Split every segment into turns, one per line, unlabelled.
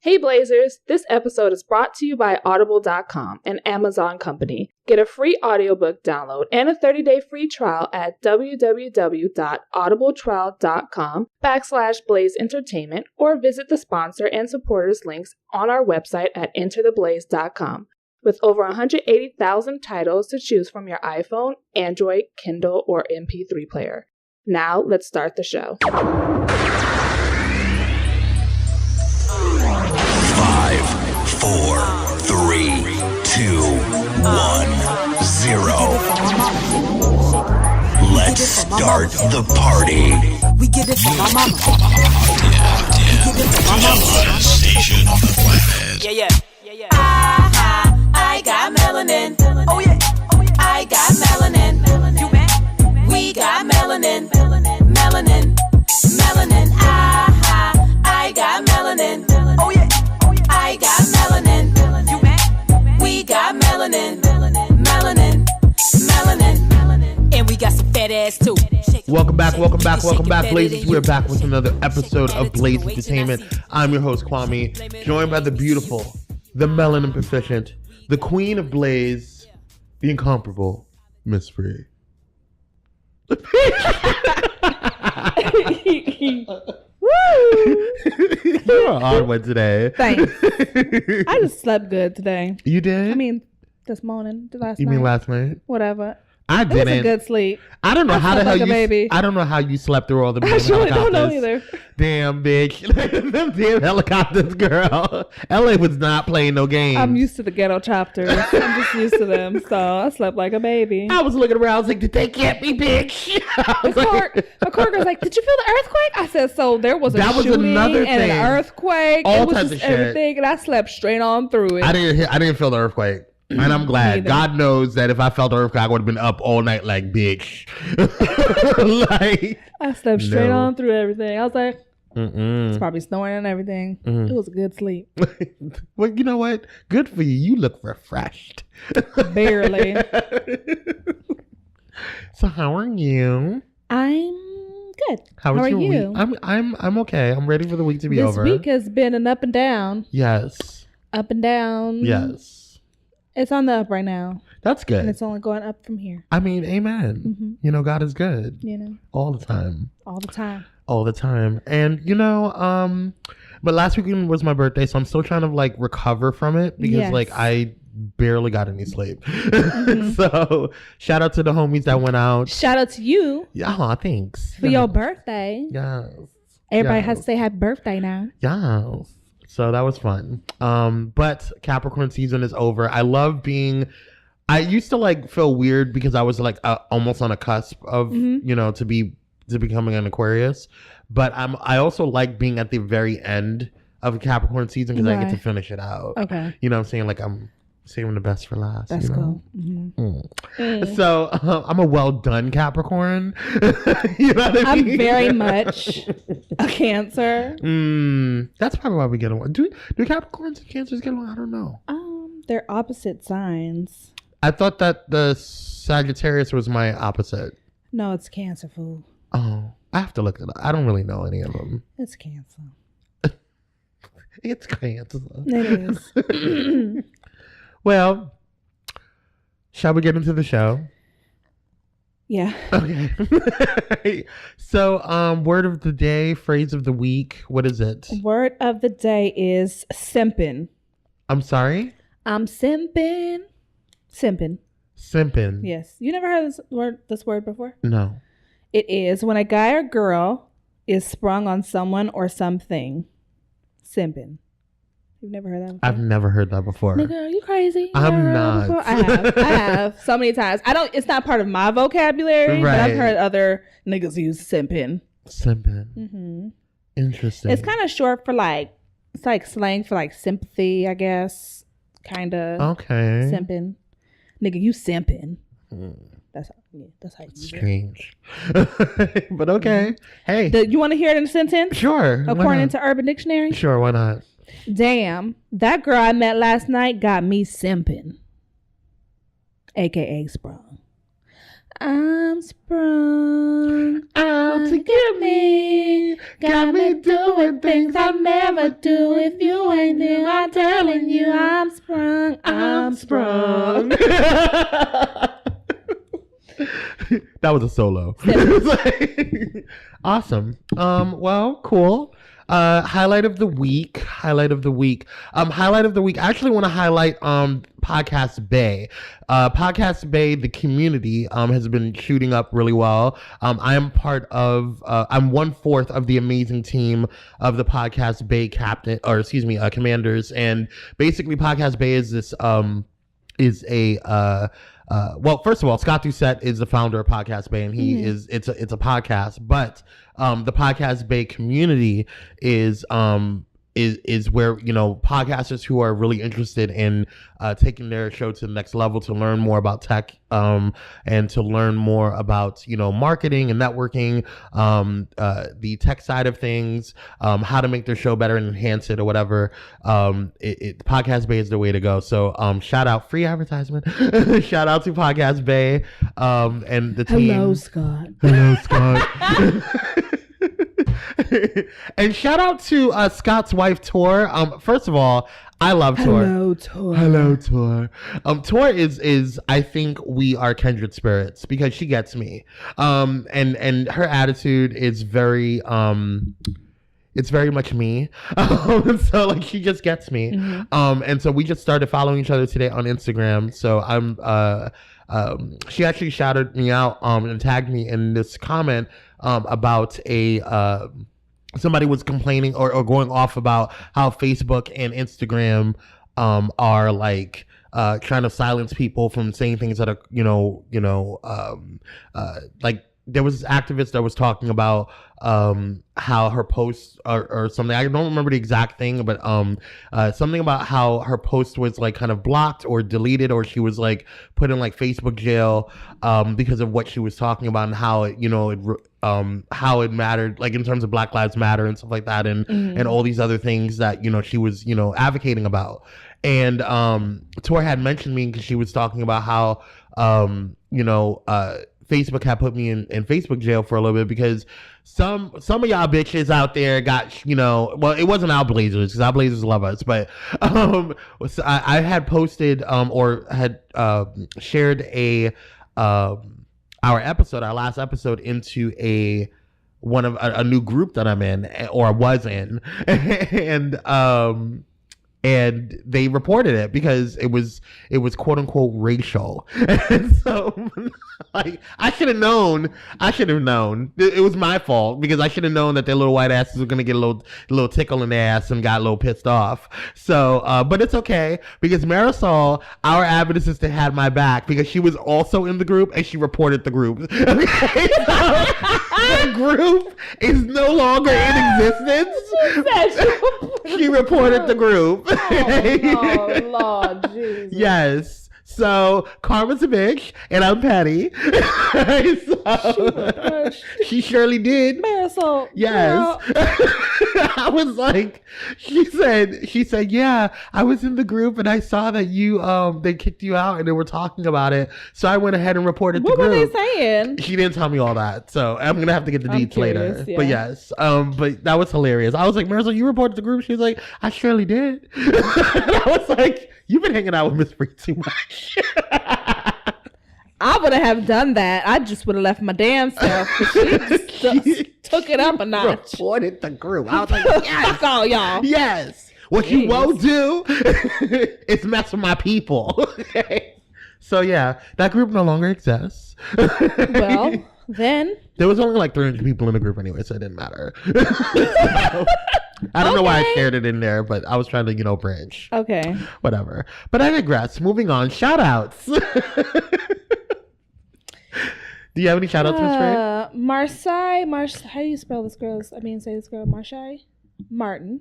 Hey Blazers, this episode is brought to you by Audible.com, an Amazon company. Get a free audiobook download and a 30-day free trial at www.audibletrial.com/Blaze Entertainment or visit the sponsor and supporters links on our website at entertheblaze.com. With over 180,000 titles to choose from your iPhone, Android, Kindle, or MP3 player. Now, let's start the show.
5, 4, 3, 2, 1, 0. Let's start the party.
We get it from my mama.
Yeah. Station on the planet.
Yeah. I got melanin. Oh yeah. I got melanin. You mad? We got melanin. Melanin. I got melanin. Oh yeah. I got melanin. You mad? We got melanin. Melanin. And we got some fat ass too.
Welcome back, Blazers. We're back with another episode of Blaze Entertainment. I'm your host, Kwame, joined by the beautiful, the melanin proficient, the queen of Blaze, the incomparable Miss Free.
Woo!
You're an odd one today.
Thanks. I just slept good today.
You did?
I mean, this morning, last night.
You mean last night?
Whatever.
I didn't.
It was a good sleep.
I don't know
I
how the
slept
hell
like a baby.
I don't know how you slept through all the
I surely don't know
helicopters.
either.
Damn, bitch. Them damn helicopters, girl. LA was not playing no games.
I'm used to the ghetto chapters. I'm just used to them. So I slept like a baby.
I was looking around. I was like, did they get me, bitch?
The coworker was like, did you feel the earthquake? I said, so there was a shooting
another
and
thing.
an earthquake.
All
it was
types
just
of shit.
everything. And I slept straight on through it.
I didn't feel the earthquake. And I'm glad.
Neither.
God knows that if I felt the earthquake, I would have been up all night like, bitch. Like,
I slept straight
no.
on through everything. I was like, it's probably snowing and everything. It was a good sleep.
well, you know what? Good for you. You look refreshed.
Barely.
So how are you?
I'm good.
How was
are
your
you?
week? I'm okay. I'm ready for the week to be
this
over.
This week has been an up and down.
Yes.
Up and down.
Yes.
It's on the up right now.
That's good.
And it's only going up from here.
I mean, amen.
Mm-hmm.
You know, God is good.
You know.
All the time.
All the time.
All the time. And you know, but last weekend was my birthday, so I'm still trying to like recover from it because like I barely got any sleep. Mm-hmm. So shout out to the homies that went out.
Shout out to you.
Yeah, thanks.
For your birthday.
Yes.
Everybody has to say happy birthday now.
Yes. So that was fun. But Capricorn season is over. I used to like feel weird because I was like almost on a cusp of, you know, to becoming an Aquarius. But I also like being at the very end of Capricorn season because I get to finish it out. Okay. You know what I'm saying? Like I'm saving the best for last.
That's cool.
So I'm a well done Capricorn. You know what I mean?
I'm very much a Cancer.
That's probably why we get along. Do Capricorns and Cancers get along? I don't know.
They're opposite signs.
I thought that the Sagittarius was my opposite.
No, it's Cancer, fool.
Oh, I have to look it up. I don't really know any of them.
It's Cancer.
It's Cancer.
It is.
Well, shall we get into the show?
Yeah.
Okay. So, word of the day, phrase of the week. What is it?
Word of the day is simpin'.
I'm sorry?
I'm simpin'. Simpin'.
Simpin'.
Yes. You never heard this word before?
No.
It is when a guy or girl is sprung on someone or something. Simpin'. You've never heard that before?
I've never heard that before.
Nigga, are you crazy?
I'm not.
I have so many times. It's not part of my vocabulary, but I've heard other niggas use simpin'.
Simpin'.
Mm-hmm.
Interesting.
It's kind of short for like, it's like slang for like sympathy, I guess. Kind of.
Okay.
Simpin'. Nigga, you simpin'. That's how you use it.
Strange. But okay. Hey.
You want to hear it in a sentence?
Sure.
According to Urban Dictionary?
Sure, why not?
Damn, that girl I met last night got me simping. AKA sprung. I'm sprung
Out to get me.
Got me doing things I never do. If you ain't there, I'm telling you I'm sprung. I'm sprung.
That was a solo. Awesome. Well, cool. Highlight of the week. I actually want to highlight Podcast Bay. Podcast Bay, the community, has been shooting up really well. I'm 1/4 of the amazing team of the Podcast Bay commanders, and basically Podcast Bay is this well, first of all, Scott Doucette is the founder of Podcast Bay, and it's a podcast, but the Podcast Bay community is where, podcasters who are really interested in taking their show to the next level, to learn more about tech, and to learn more about, marketing and networking, the tech side of things, how to make their show better and enhance it or whatever. Podcast Bay is the way to go. So shout out, free advertisement. Shout out to Podcast Bay and the team.
Hello, Scott.
And shout out to Scott's wife, Tor. First of all, I love Tor. Hello, Tor. Tor is I think we are kindred spirits because she gets me. And her attitude is very it's very much me. So like she just gets me. Mm-hmm. And so we just started following each other today on Instagram. So she actually shouted me out and tagged me in this comment about somebody was complaining or going off about how Facebook and Instagram are like trying to silence people from saying things that are like there was this activist that was talking about how her posts or something. I don't remember the exact thing, but something about how her post was like kind of blocked or deleted, or she was like put in like Facebook jail because of what she was talking about and how it, how it mattered, like in terms of Black Lives Matter and stuff like that, and all these other things that she was advocating about. And Tor had mentioned me because she was talking about how Facebook had put me in Facebook jail for a little bit because some of y'all bitches out there got, well, it wasn't our Blazers because our Blazers love us, but so I had posted or had shared our last episode into a new group that I'm in or was in, and they reported it because it was quote unquote racial. And so like I should have known. It was my fault because I should have known that their little white asses were gonna get a little tickle in their ass and got a little pissed off. So but it's okay because Marisol, our avid assistant, had my back because she was also in the group and she reported the group. Okay, so the group is no longer in existence. She reported the group.
Oh, Lord Jesus.
Yes. So Karma's a bitch and I'm petty. So, she surely did.
Marisol.
Yes. I was like, she said, yeah, I was in the group and I saw that you they kicked you out and they were talking about it. So I went ahead and reported the group.
What were they saying?
She didn't tell me all that. So I'm gonna have to get the deets later. Yeah. But yes. But that was hilarious. I was like, Marisol, you reported the group? She was like, I surely did. And I was like, you've been hanging out with Miss Free too much.
I would have done that. I just would have left my damn self. She took it up a notch.
Reported the group. I was like, yes.
Fuck all y'all.
Yes. What you won't do is mess with my people. Okay. So yeah, that group no longer exists.
Well, then.
There was only like 300 people in the group anyway, so it didn't matter. So, I don't know why I shared it in there, but I was trying to, bridge.
Okay.
Whatever. But I digress. Moving on. Shout outs. Do you have any shout outs, Miss Ray?
How do you spell this say this girl? Marsai Martin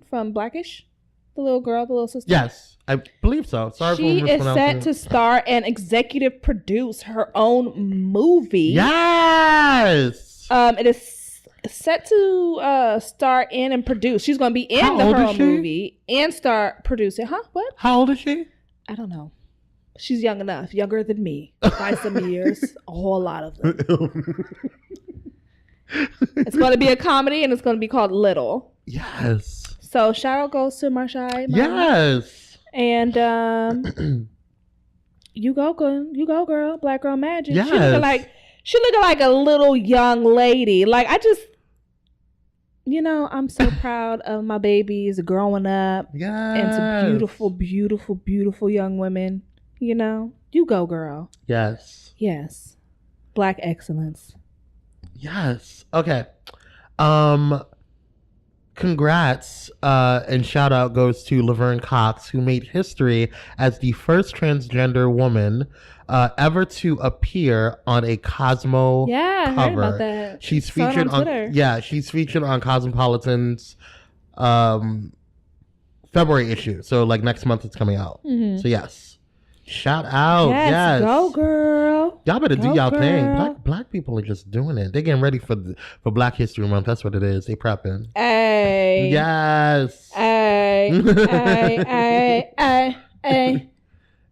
from Blackish. The little girl, the little sister.
Yes, I believe so. Sorry for mispronouncing. She is
set to star and executive produce her own movie.
Yes.
It is set to star in and produce. She's going to be in her own movie and start producing. Huh? What?
How old is she?
I don't know. She's young enough, younger than me by some years, a whole lot of them. It's going to be a comedy, and it's going to be called Little.
Yes.
So shout out goes to Marshai.
Yes.
And you go girl, Black Girl Magic.
Yes.
She looking like a little young lady. Like I just, I'm so proud of my babies growing up into beautiful, beautiful, beautiful young women. You go girl.
Yes.
Yes. Black excellence.
Yes. Okay. Congrats and shout out goes to Laverne Cox, who made history as the first transgender woman ever to appear on a Cosmo cover.
I heard about that.
She's
Saw it
featured
on Twitter.
She's featured on Cosmopolitan's February issue. So like next month it's coming out.
Mm-hmm.
So yes. Shout out. Yes.
Go girl.
Y'all better do y'all
girl.
thing. Black people are just doing it. They're getting ready for Black History Month. That's what it is. They prepping.
Hey.
Yes.
Hey.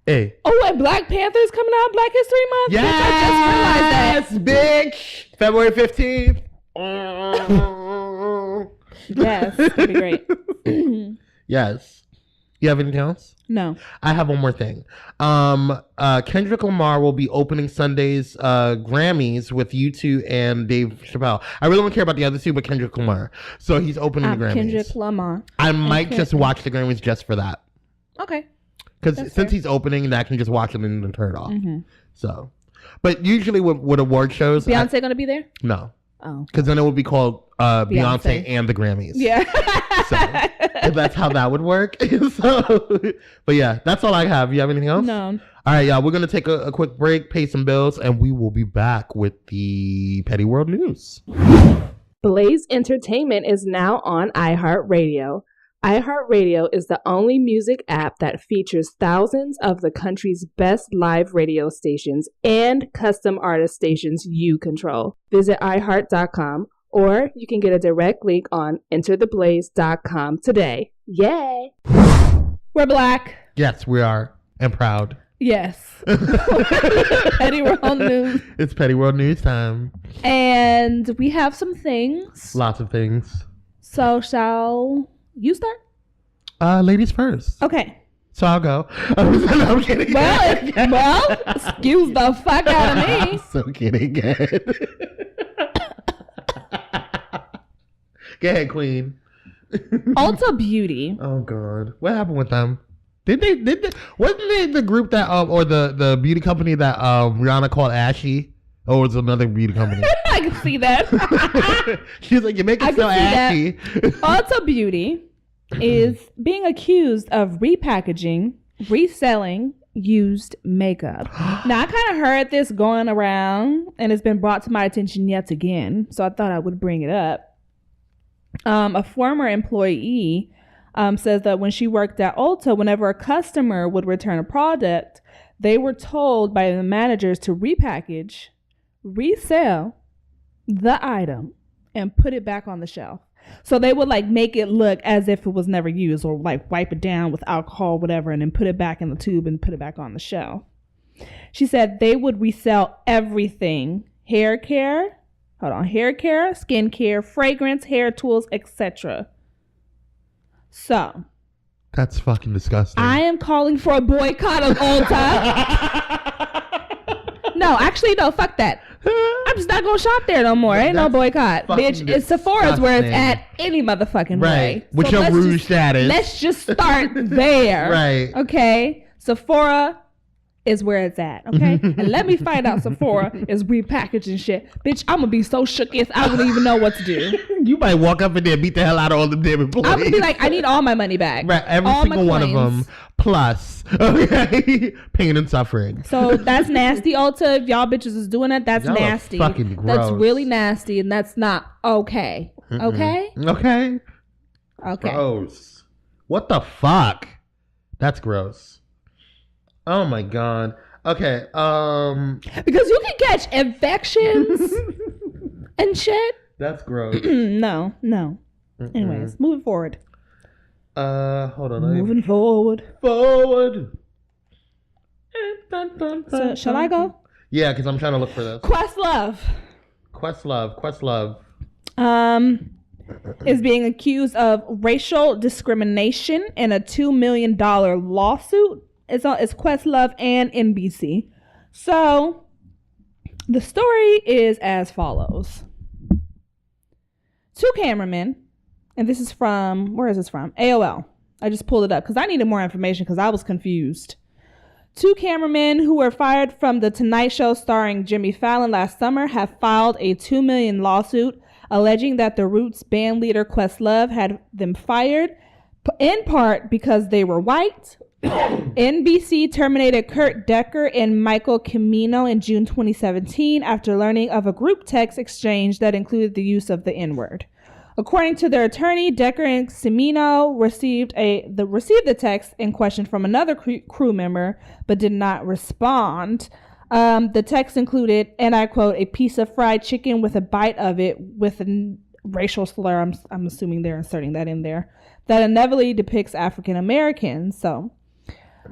Hey.
Oh, and Black Panther's coming out Black History Month?
Yes.
Bitch, I just realized that.
Bitch. February 15th.
Yes. That'd be great.
Yes. You have anything else?
No.
I have one more thing. Kendrick Lamar will be opening Sunday's Grammys with U2 and Dave Chappelle. I really don't care about the other two, but Kendrick Lamar. So he's opening the Grammys.
Kendrick Lamar.
I might just watch the Grammys just for that.
Okay.
Because since he's opening, I can just watch it and then turn it off. Mm-hmm. So, but usually with award shows,
Beyonce gonna be there?
No.
Oh.
Because then it would be called Beyonce and the Grammys.
Yeah.
So that's how that would work. But yeah, that's all I have. You have anything else?
No.
All right, y'all. We're gonna take a quick break, pay some bills, and we will be back with the Petty World News.
Blaze Entertainment is now on iHeartRadio. iHeartRadio is the only music app that features thousands of the country's best live radio stations and custom artist stations you control. Visit iHeart.com or you can get a direct link on entertheblaze.com today. Yay!
We're Black.
Yes, we are. And proud.
Yes. Petty World News.
It's Petty World News time.
And we have some things.
Lots of things.
So shall you start?
Ladies first.
Okay.
So I'll go. I'm kidding.
Well, excuse the fuck out of me.
I'm so kidding. Go ahead, Queen.
Ulta Beauty.
Oh God, what happened with them? Did they? Wasn't they the group that or the beauty company that Rihanna called Ashy? Or was it another beauty company?
I can see that.
She was like, "You make it so ashy."
Ulta Beauty is being accused of repackaging, reselling used makeup. Now, I kind of heard this going around, and it's been brought to my attention yet again. So I thought I would bring it up. A former employee says that when she worked at Ulta, whenever a customer would return a product, they were told by the managers to repackage, resell the item, and put it back on the shelf. So they would make it look as if it was never used, or wipe it down with alcohol, whatever, and then put it back in the tube and put it back on the shelf. She said they would resell everything: hair care, skin care, fragrance, hair tools, etc. So
that's fucking disgusting.
I am calling for a boycott of Ulta. No, fuck that. I'm just not gonna shop there no more. Ain't no boycott, bitch. It's Sephora's where it's at any motherfucking way.
Right. With your rouge status.
Let's just start there.
Right.
Okay. Sephora is where it's at, okay? And let me find out Sephora is repackaging shit. Bitch, I'm gonna be so shook I wouldn't even know what to do.
You might walk up in there and beat the hell out of all them damn employees.
I'm gonna be like, I need all my money back.
Right, every single one of them. Plus, okay, pain and suffering.
So that's nasty, Ulta. If y'all bitches is doing that, that's
y'all
nasty.
Fucking gross.
That's really nasty, and that's not okay. Okay?
Okay.
Okay.
Gross. What the fuck? That's gross. Oh my God. Okay.
Because you can catch infections and shit.
That's gross.
No. Anyways, moving forward.
Hold on.
Moving forward.
Forward.
So shall I go?
Yeah, because I'm trying to look for this.
Questlove.
Questlove.
Is being accused of racial discrimination in a $2 million lawsuit. It's Questlove and NBC. So the story is as follows. 2 cameramen, and this is from, where is this from? AOL. I just pulled it up because I needed more information because I was confused. 2 cameramen who were fired from The Tonight Show starring Jimmy Fallon last summer have filed a $2 million lawsuit alleging that the Roots band leader Questlove had them fired in part because they were white. NBC terminated Kurt Decker and Michael Cimino in June 2017 after learning of a group text exchange that included the use of the N-word. According to their attorney, Decker and Cimino received the text in question from another crew member, but did not respond. The text included, and I quote, a piece of fried chicken with a bite of it with a racial slur. I'm assuming they're inserting that in there, that inevitably depicts African Americans. So,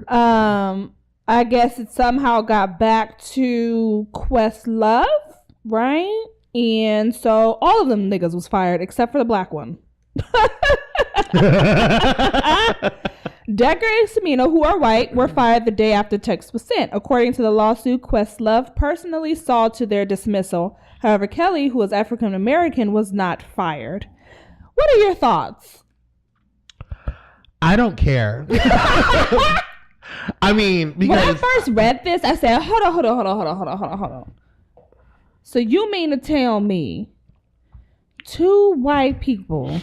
I guess it somehow got back to Questlove, right? And so all of them niggas was fired except for the black one. Decker and Cimino, who are white, were fired the day after text was sent. According to the lawsuit, Questlove personally saw to their dismissal. However, Kelly, who was African American, was not fired. What are your thoughts?
I don't care. I mean, because
when I first read this, I said, hold on. So you mean to tell me 2 white people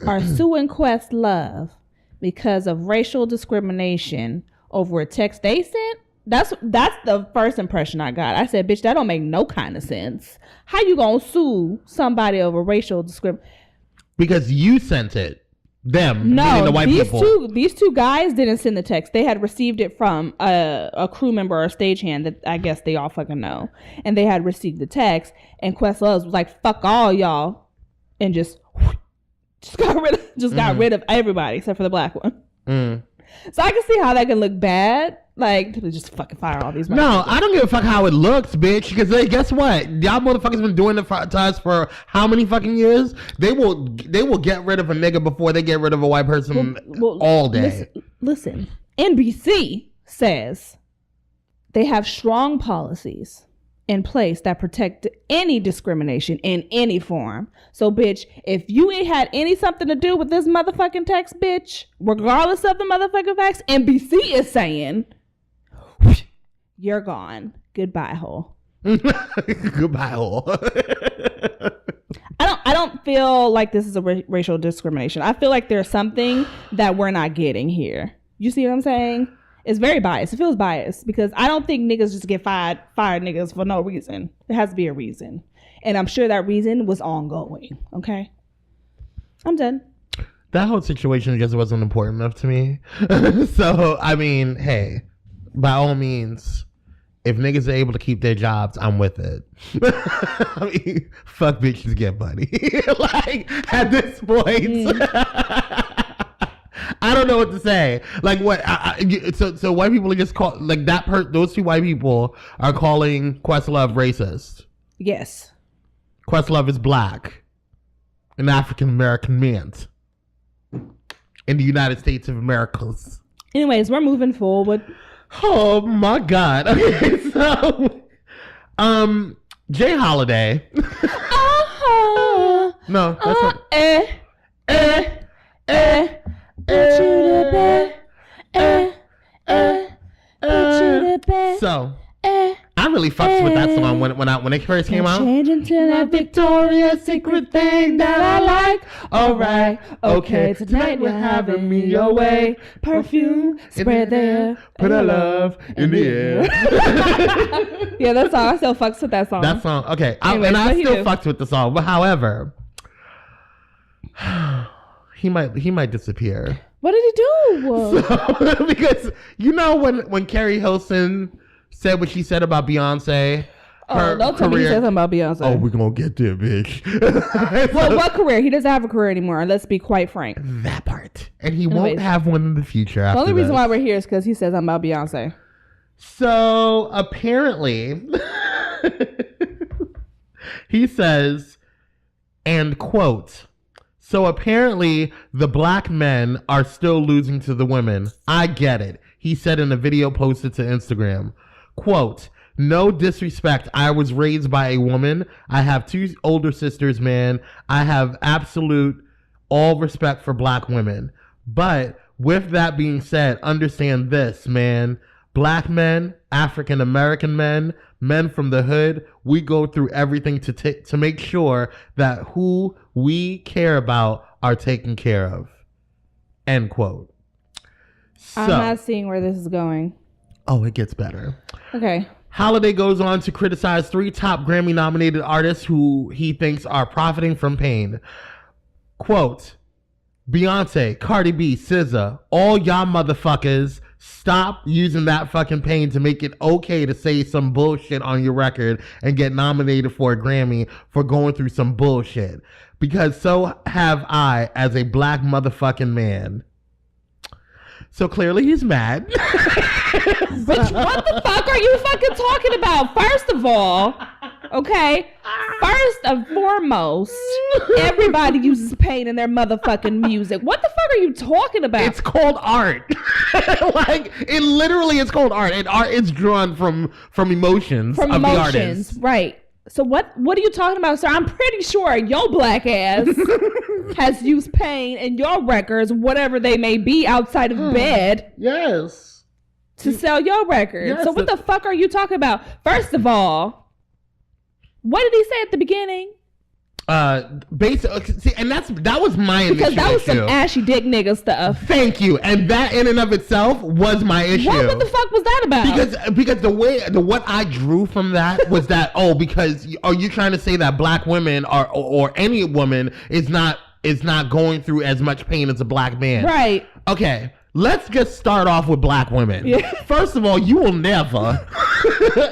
are suing Questlove because of racial discrimination over a text they sent? That's the first impression I got. I said, bitch, that don't make no kind of sense. How you gonna sue somebody over racial discrimination?
Because you sent it. Them,
no,
the white people.
These two guys didn't send the text. They had received it from a crew member or a stagehand that I guess they all fucking know, and they had received the text. And Questlove was like, "Fuck all y'all," and just got rid of everybody except for the black one. So I can see how that can look bad. Like, to just fucking fire all these.
No, I don't give a fuck how it looks, bitch. Because guess what? Y'all motherfuckers been doing it to us for how many fucking years? They will get rid of a nigga before they get rid of a white person all day.
Listen, NBC says they have strong policies in place that protect any discrimination in any form. So, bitch, if you ain't had something to do with this motherfucking text, bitch, regardless of the motherfucking facts, NBC is saying, you're gone. Goodbye, hole.
Goodbye, hole.
I don't feel like this is a racial discrimination. I feel like there's something that we're not getting here. You see what I'm saying? It's very biased. It feels biased because I don't think niggas just get fired niggas for no reason. There has to be a reason. And I'm sure that reason was ongoing. Okay? I'm done.
That whole situation just wasn't important enough to me. So, I mean, hey, by all means, if niggas are able to keep their jobs, I'm with it. I mean, fuck bitches get money. Like, at this point, I don't know what to say. Like, what? So white people are just call like that. Those 2 white people are calling Questlove racist.
Yes.
Questlove is black, an African American man in the United States of America.
Anyways, we're moving forward.
Oh my God. Okay, so Jay Holiday. No, that's not. So I really fucked with that song when it first came out.
Change into that Victoria's Secret thing that I like. Alright, okay, tonight we're having me your way. Perfume, spread there.
Put our love in the air.
Yeah, that song. I still fucks with that song.
That song, okay.
Anyways,
I still fucked with the song. But however, he might disappear.
What did he do?
So, because you know when Carrie Hilson said what she said about Beyonce.
Don't tell me he said something about Beyonce.
Oh, we're gonna get there, bitch.
Well, what career? He doesn't have a career anymore. Let's be quite frank.
That part, and he won't have one in the future.
The only reason why we're here is because he says something about Beyonce.
So apparently, he says, and quote, so apparently the black men are still losing to the women. I get it. He said in a video posted to Instagram, quote, no disrespect. I was raised by a woman. I have 2 older sisters, man. I have absolute all respect for black women. But with that being said, understand this, man. Black men, African American men, men from the hood, we go through everything to make sure that who we care about are taken care of. End quote. So,
I'm not seeing where this is going.
Oh, it gets better.
Okay.
Holiday goes on to criticize 3 top Grammy-nominated artists who he thinks are profiting from pain. Quote, Beyonce, Cardi B, SZA, all y'all motherfuckers, stop using that fucking pain to make it okay to say some bullshit on your record and get nominated for a Grammy for going through some bullshit. Because so have I as a black motherfucking man. So clearly he's mad.
Bitch, what the fuck are you fucking talking about? First of all, okay, first and foremost, everybody uses pain in their motherfucking music. What the fuck are you talking about?
It's called art. Like, it literally is called art. And art is drawn from emotions of the artist.
Right. So what are you talking about, sir? I'm pretty sure your black ass has used pain in your records, whatever they may be, outside of bed.
Yes.
To sell your records.
Yes,
so what the fuck are you talking about? First of all, what did he say at the beginning?
Basically, see, and that was my initial
Because that was
issue.
some ashy dick nigga stuff.
Thank you, and that in and of itself was my issue.
What the fuck was that about?
Because what I drew from that was that because are you trying to say that black women or any woman is not going through as much pain as a black man?
Right.
Okay. Let's just start off with black women. Yeah. First of all, you will never,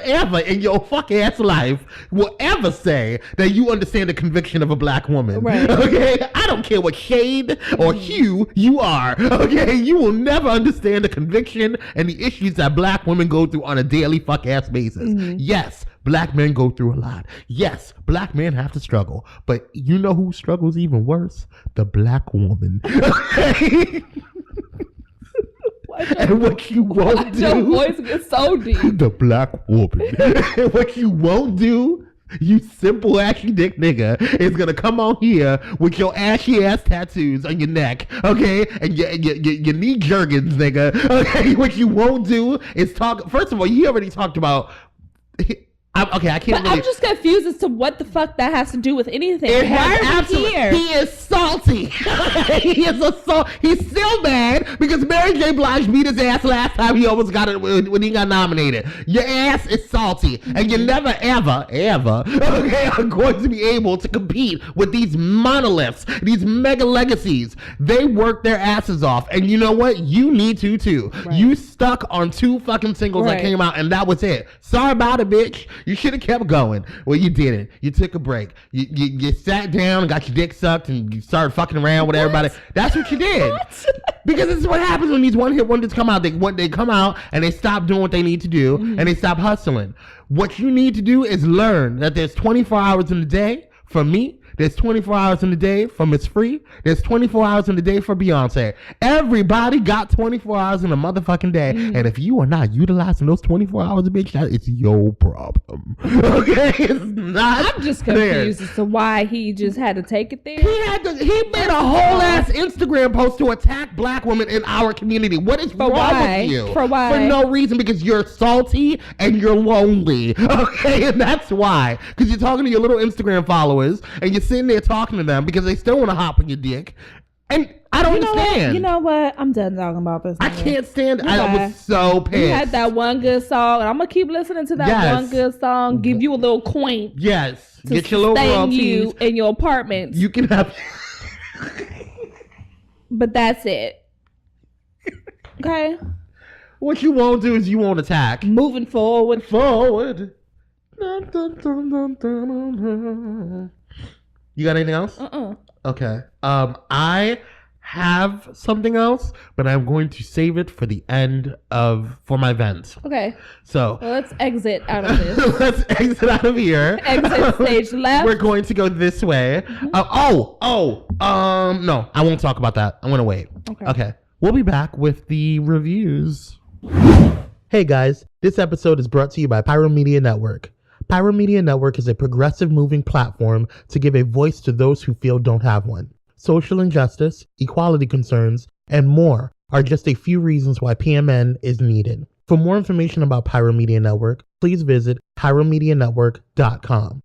ever in your fuck ass life will ever say that you understand the conviction of a black woman.
Right.
Okay? I don't care what shade or hue you are. Okay? You will never understand the conviction and the issues that black women go through on a daily fuck ass basis. Mm-hmm. Yes, black men go through a lot. Yes, black men have to struggle. But you know who struggles even worse? The black woman. Okay? And what you won't do,
your voice gets so deep.
The black woman. What you won't do, you simple ashy dick nigga, is gonna come on here with your ashy ass tattoos on your neck, okay, and your knee jerkins, nigga. Okay, what you won't do is talk. First of all, you already talked about. I can't.
But I'm just confused as to what the fuck that has to do with anything.
Why are we here? He is salty. He's still mad because Mary J. Blige beat his ass last time he almost got it when he got nominated. Your ass is salty, and you never ever are going to be able to compete with these monoliths, these mega legacies. They work their asses off, and you know what? You need to too. Right. You stuck on 2 fucking singles that came out, and that was it. Sorry about it, bitch. You should have kept going. Well, you didn't. You took a break. You sat down and got your dick sucked and you started fucking around with everybody. That's what you did. Because this is what happens when these one-hit wonders come out. They come out and they stop doing what they need to do and they stop hustling. What you need to do is learn that there's 24 hours in the day for me. There's 24 hours in the day for Miss Free. There's 24 hours in the day for Beyonce. Everybody got 24 hours in a motherfucking day. And if you are not utilizing those 24 hours, bitch, that is your problem. Okay? It's not.
I'm just confused as to why he just had to take it there.
He made a whole ass Instagram post to attack black women in our community. What is wrong with you?
For why?
For no reason, because you're salty and you're lonely. Okay? And that's why. Because you're talking to your little Instagram followers and you're sitting there talking to them because they still want to hop on your dick. And I don't understand.
You know what? I'm done talking about this.
I can't stand it. I was so pissed.
You had that one good song, and I'm going to keep listening to that one good song. Give you a little coin.
Yes. Get your little royalties.
You in your apartment.
You can have...
But that's it. Okay?
What you won't do is you won't attack.
Moving forward. You
got anything else? Okay. I have something else, but I'm going to save it for the end for my vent.
Okay.
So
well, let's exit out of this.
let's exit out of here.
Exit stage left.
We're going to go this way.
Mm-hmm.
No, I won't talk about that. I'm going to wait. Okay. We'll be back with the reviews. Hey guys, this episode is brought to you by Pyro Media Network. Pyro Media Network is a progressive moving platform to give a voice to those who feel don't have one. Social injustice, equality concerns, and more are just a few reasons why PMN is needed. For more information about Pyro Media Network, please visit pyromedianetwork.com.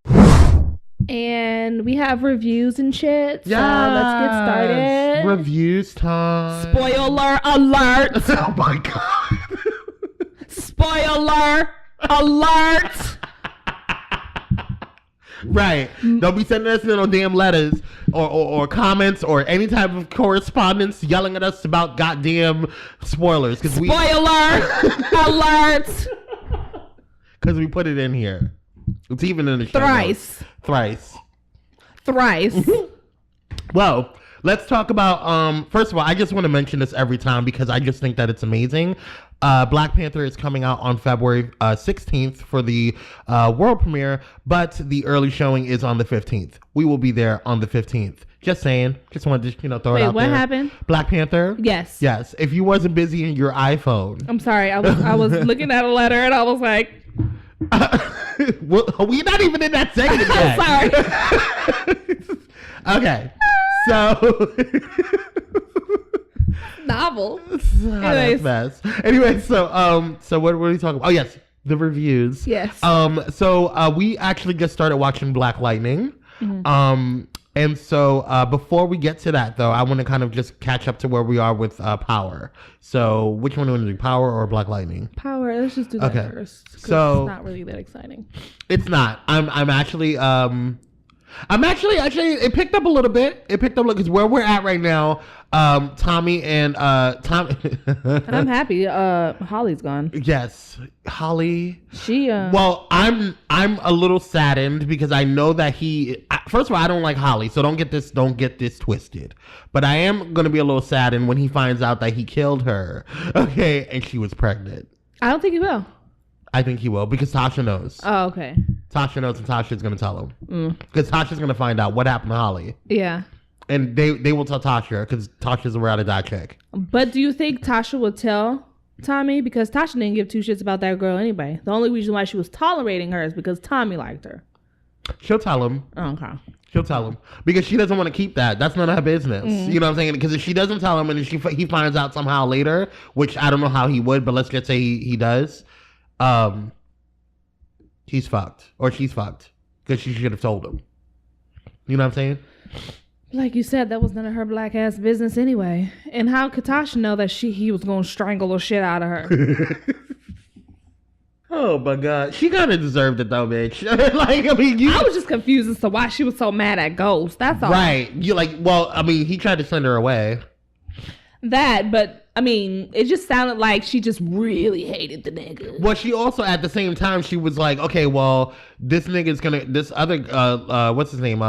And we have reviews and shit. So
Yes.
let's get started.
Reviews time.
Spoiler alert.
Oh my God.
Spoiler alert.
Right. Don't be sending us no damn letters or comments or any type of correspondence yelling at us about goddamn spoilers.
Spoiler alert.
Because we put it in here. It's even in the show
Thrice.
Well, let's talk about, first of all, I just want to mention this every time because I just think that it's amazing. Black Panther is coming out on February 16th for the world premiere, but the early showing is on the 15th. We will be there on the 15th. Just saying. Just wanted to, throw it out there.
Wait, what happened?
Black Panther?
Yes.
Yes. If you wasn't busy in your iPhone.
I'm sorry. I was looking at a letter and I was like...
well, we're not even in that segment yet.
I'm sorry.
Okay. So...
Novel.
Anyway, so what were we talking about? Oh yes, the reviews.
Yes.
So we actually just started watching Black Lightning. Mm-hmm. And so before we get to that though, I want to kind of just catch up to where we are with Power. So which one do we want to do, Power or Black Lightning?
Power. Let's just do that first.
So
it's not really that exciting.
It's not. I'm actually it picked up a little bit. It picked up because where we're at right now, Tommy and Tommy.
I'm happy. Holly's gone.
Yes, Holly.
She.
Well, I'm a little saddened because I know that first of all, I don't like Holly, so don't get this twisted. But I am gonna be a little saddened when he finds out that he killed her. Okay, and she was pregnant.
I don't think he will.
I think he will because Tasha knows.
Oh, okay.
Tasha knows and Tasha's going to tell him. Because Tasha's going to find out what happened to Holly.
Yeah.
And they will tell Tasha because Tasha's a ride or die chick.
But do you think Tasha will tell Tommy? Because Tasha didn't give two shits about that girl anyway. The only reason why she was tolerating her is because Tommy liked her.
She'll tell him.
Okay.
She'll tell him. Because she doesn't want to keep that. That's none of her business. You know what I'm saying? Because if she doesn't tell him and he finds out somehow later, which I don't know how he would, but let's just say he does, he's fucked. Or she's fucked. Because she should have told him. You know what I'm saying?
Like you said, that was none of her black ass business anyway. And how could Tasha know that he was going to strangle the shit out of her?
Oh my God. She kind of deserved it though, bitch.
I was just confused as to why she was so mad at Ghost. That's all.
Right. He tried to send her away.
But it just sounded like she just really hated the nigga.
Well, she also, at the same time, she was like, okay, well, this nigga's this other, what's his name?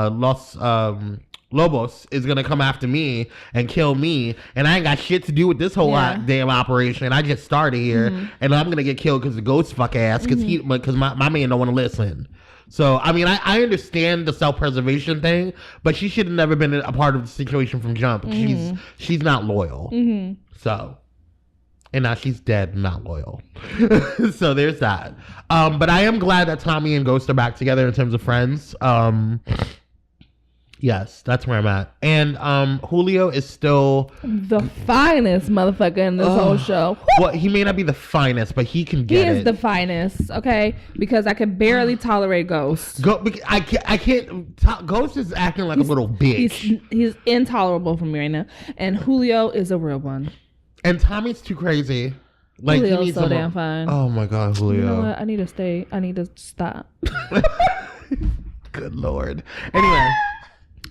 Lobos is gonna come after me and kill me, and I ain't got shit to do with this whole damn operation. I just started here, and I'm gonna get killed because the ghost fuck ass, because my man don't want to listen. So, I understand the self-preservation thing, but she should have never been a part of the situation from jump. She's not loyal. So, and now she's dead and not loyal. So there's that. But I am glad that Tommy and Ghost are back together in terms of friends. Yes, that's where I'm at. And Julio is still
the finest motherfucker in this whole show.
Well, he may not be the finest, but he can get it.
He is the finest, okay? Because I can barely tolerate Ghost.
I can't. Ghost is acting like a little bitch.
He's intolerable for me right now. And Julio is a real one.
And Tommy's too crazy. Like,
Julio's
he needs
so damn fine.
Oh my God, Julio.
You know what? I need to stop.
Good Lord.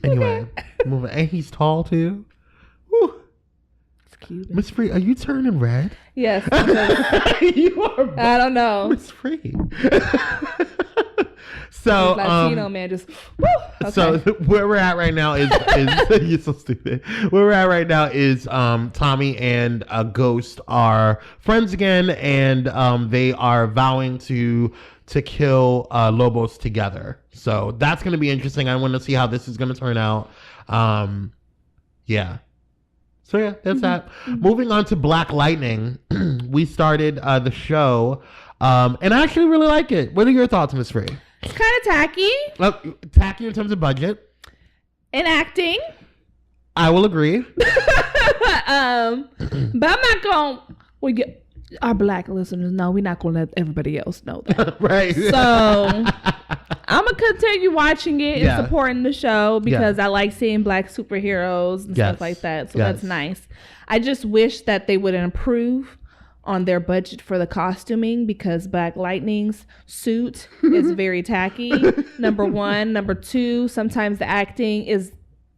Anyway, moving. And he's tall too. Whew.
It's cute.
Miss Free, are you turning red?
Yes.
You are.
I don't know.
Miss Free. So
Latino man just woo. Okay.
So where we're at right now is you're so stupid. Where we're at right now is Tommy and Ghost are friends again, and they are vowing to kill Lobos together. So that's going to be interesting. I want to see how this is going to turn out. Yeah. So yeah, that's that. Moving on to Black Lightning, we started the show, and I actually really like it. What are your thoughts, Miss Free?
It's kind of tacky.
Tacky in terms of budget
and acting.
I will agree.
But I'm not going. Our black listeners know we're not going to let everybody else know that.
Right.
So I'm going to continue watching it and supporting the show because I like seeing black superheroes and stuff like that. So that's nice. I just wish that they would improve on their budget for the costuming because Black Lightning's suit is very tacky. Number one. Number two, sometimes the acting is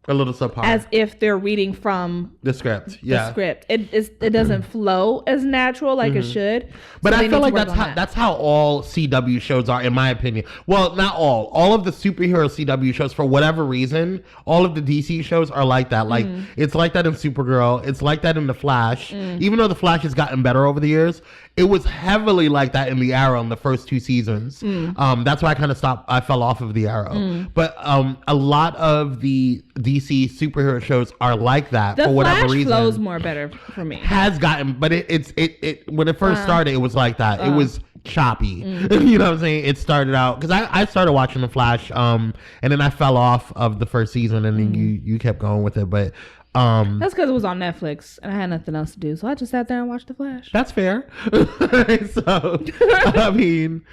a little subpar,
as if they're reading from
the script.
The script. It doesn't flow as natural like it should.
But I feel like that's how all CW shows are, in my opinion. Well, not all. All of the superhero CW shows, for whatever reason, all of the DC shows are like that. Like it's like that in Supergirl. It's like that in The Flash. Even though The Flash has gotten better over the years, it was heavily like that in the Arrow in the first 2 seasons. That's why I kind of stopped. I fell off of the Arrow. But a lot of the DC superhero shows are like that for whatever reason.
The Flash flows more better for me.
Has gotten, but it when it first started, it was like that. It was choppy. You know what I'm saying? It started out because I started watching The Flash, and then I fell off of the first season, and then you kept going with it, but.
That's because it was on Netflix and I had nothing else to do, so I just sat there and watched The Flash.
That's fair. So I mean,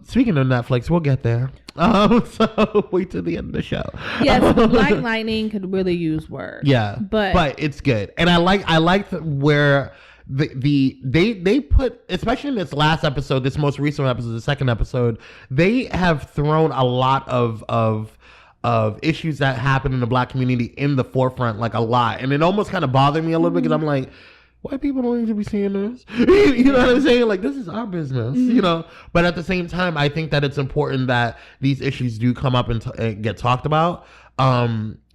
speaking of Netflix, we'll get there. So wait till the end of the show.
Yes, Black Lightning could really use work.
Yeah, but it's good, and I like where they put, especially in this last episode, this most recent episode, the second episode, they have thrown a lot of issues that happen in the black community in the forefront, like a lot. And it almost kind of bothered me a little bit because I'm like, white people don't need to be seeing this. You know what I'm saying? Like, this is our business, you know? But at the same time, I think that it's important that these issues do come up and get talked about.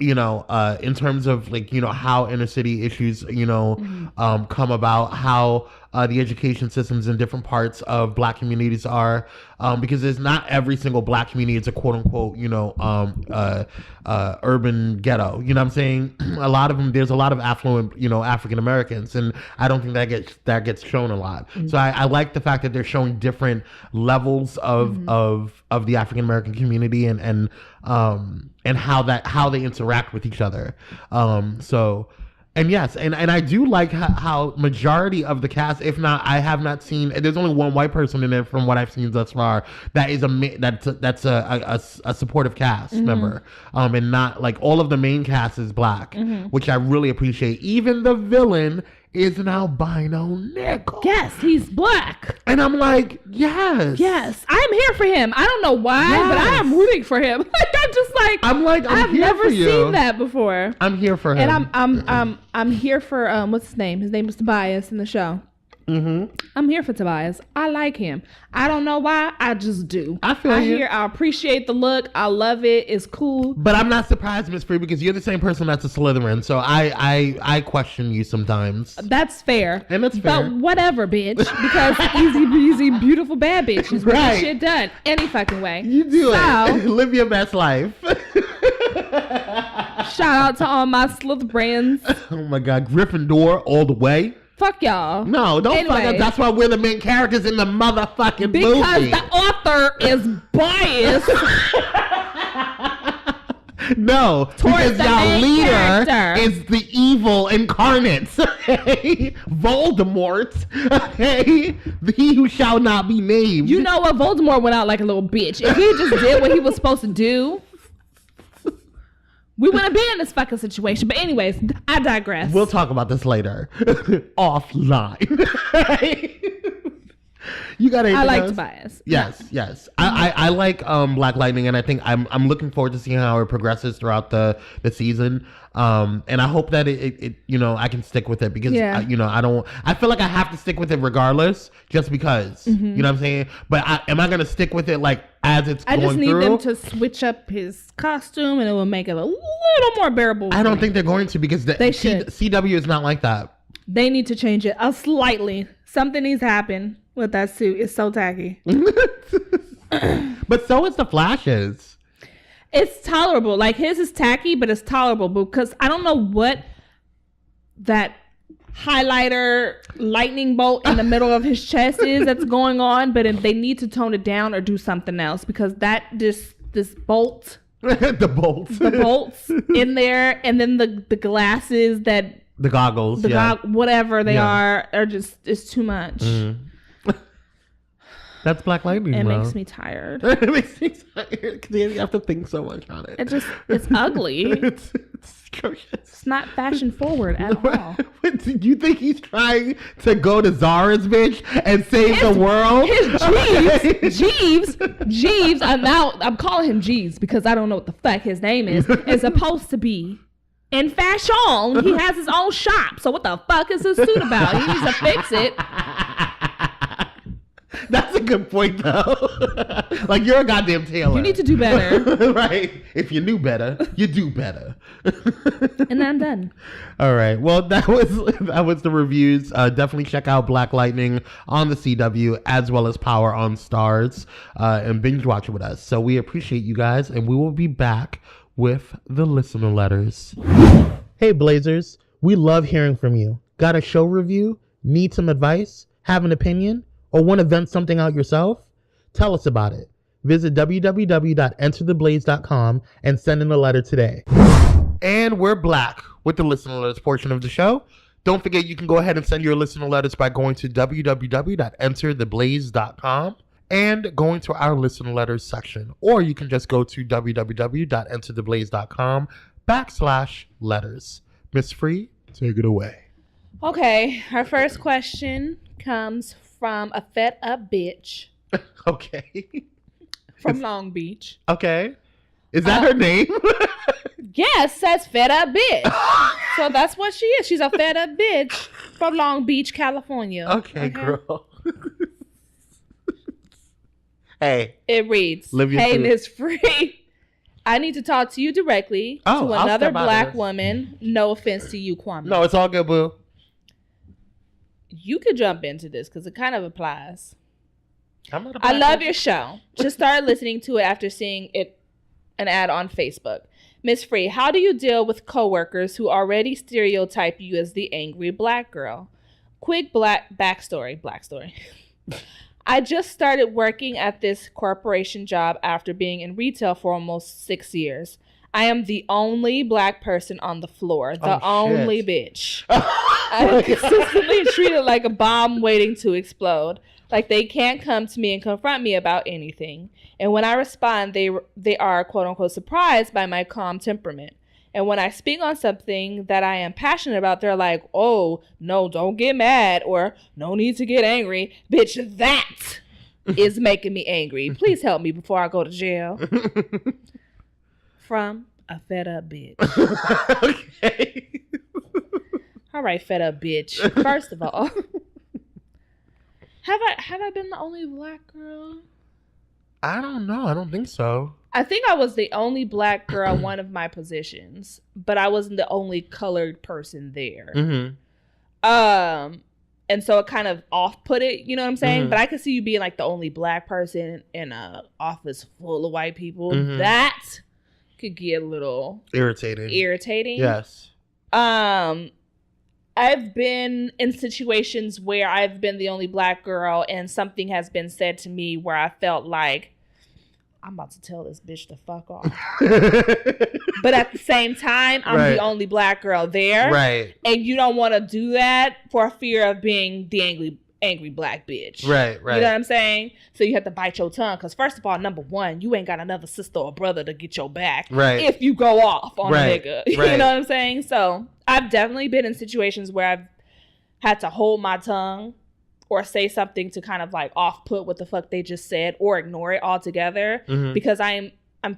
You know, in terms of like, you know, how inner city issues, you know, come about, how the education systems in different parts of black communities are, because there's not every single black community is a quote unquote, you know, urban ghetto. You know what I'm saying? A lot of them, there's a lot of affluent, you know, African Americans, and I don't think that gets shown a lot. So I like the fact that they're showing different levels of the African American community and how they interact with each other. And yes, and I do like how majority of the cast, if not, I have not seen. There's only one white person in there from what I've seen thus far. That is that's a supportive cast member, and not like all of the main cast is black, which I really appreciate. Even the villain is an albino nigga.
Yes, he's black.
And I'm like, yes.
Yes, I'm here for him. I don't know why, but I am rooting for him. I'm
I've
never seen that before.
I'm here for him.
And I'm here for what's his name? His name is Tobias in the show. I'm here for Tobias. I like him. I don't know why. I just do. I appreciate the look. I love it. It's cool.
But I'm not surprised, Miss Free, because you're the same person that's a Slytherin. So I question you sometimes.
That's fair.
And that's fair.
But whatever, bitch. Because easy breezy, beautiful bad bitch. She's getting shit done any fucking way.
You do it. Live your best life.
Shout out to all my Slytherins.
Oh my God, Gryffindor all the way.
Fuck y'all.
No, don't fuck up. That's why we're the main characters in the motherfucking movie.
Because the author is biased.
No, because y'all leader is the evil incarnate. Okay? Voldemort. Okay? He who shall not be named.
You know what? Voldemort went out like a little bitch. If he just did what he was supposed to do, we wouldn't be in this fucking situation. But anyways, I digress.
We'll talk about this later. Offline. You got anything
I like
else?
Tobias.
Yes. I like Black Lightning, and I think I'm looking forward to seeing how it progresses throughout the season. And I hope that it I can stick with it because I feel like I have to stick with it regardless, just because you know what I'm saying. But am I gonna stick with it like as it's going through? I just need them
to switch up his costume, and it will make it a little more bearable.
I don't think they're going to because they should. CW is not like that.
They need to change it slightly. Something needs to happen with that suit. It's so tacky.
But so is the Flash's.
It's tolerable. Like his is tacky, but it's tolerable because I don't know what that highlighter lightning bolt in the middle of his chest is that's going on, but they need to tone it down or do something else because this bolt
the bolts
in there, and then the glasses that
the goggles
whatever they are just, it's too much. That's
Black Lightning.
It makes me tired.
It makes me tired because you have to think so much on it.
It's ugly.
It's
It's not fashion forward at all.
Do you think he's trying to go to Zara's bitch and save the world?
His Jeeves. I'm calling him Jeeves because I don't know what the fuck his name is supposed to be in fashion. He has his own shop. So what the fuck is his suit about? He needs to fix it.
That's a good point, though. Like, you're a goddamn tailor.
You need to do better.
Right. If you knew better, you do better.
And I'm done.
All right. Well, that was the reviews. Definitely check out Black Lightning on the CW as well as Power on Stars and binge watch it with us. So we appreciate you guys, and we will be back with the listener letters. Hey, Blazers. We love hearing from you. Got a show review? Need some advice? Have an opinion? Or want to vent something out yourself? Tell us about it. Visit www.entertheblaze.com and send in a letter today. And we're back with the listener letters portion of the show. Don't forget you can go ahead and send your listener letters by going to www.entertheblaze.com and going to our listener letters section. Or you can just go to www.entertheblaze.com/letters. Miss Free, take it away.
Okay, our first question comes from a fed up bitch.
Okay.
From Long Beach.
Okay. Is that her name?
Yes, that's fed up bitch. So that's what she is. She's a fed up bitch from Long Beach, California.
Okay. Girl. Hey.
It reads, hey, Miss Free. I need to talk to you directly to another black woman. No offense to you, Kwame.
No, it's all good, boo.
You could jump into this because it kind of applies. I love your show. Just started listening to it after seeing an ad on Facebook. Miss Free, how do you deal with coworkers who already stereotype you as the angry black girl? Quick black story. I just started working at this corporation job after being in retail for almost 6 years. I am the only black person on the floor. The only bitch. I'm consistently treated like a bomb waiting to explode. Like they can't come to me and confront me about anything. And when I respond, they are quote unquote surprised by my calm temperament. And when I speak on something that I am passionate about, they're like, oh, no, don't get mad, or no need to get angry. Bitch, that is making me angry. Please help me before I go to jail. From a fed up bitch.
Okay.
All right, fed up bitch. First of all, have I been the only black girl?
I don't know. I don't think so.
I think I was the only black girl in one of my positions, but I wasn't the only colored person there.
Mm-hmm.
And so it kind of off-put it, you know what I'm saying?
Mm-hmm.
But I could see you being like the only black person in an office full of white people.
Mm-hmm.
That could get a little irritating.
Yes.
I've been in situations where I've been the only black girl and something has been said to me where I felt like I'm about to tell this bitch to fuck off. But at the same time, I'm the only black girl there.
Right.
And you don't want to do that for fear of being the angry black bitch.
Right.
You know what I'm saying? So you have to bite your tongue. Because first of all, number one, you ain't got another sister or brother to get your back.
Right.
If you go off on a nigga. You
Right.
know what I'm saying? So I've definitely been in situations where I've had to hold my tongue or say something to kind of like off-put what the fuck they just said or ignore it altogether because I'm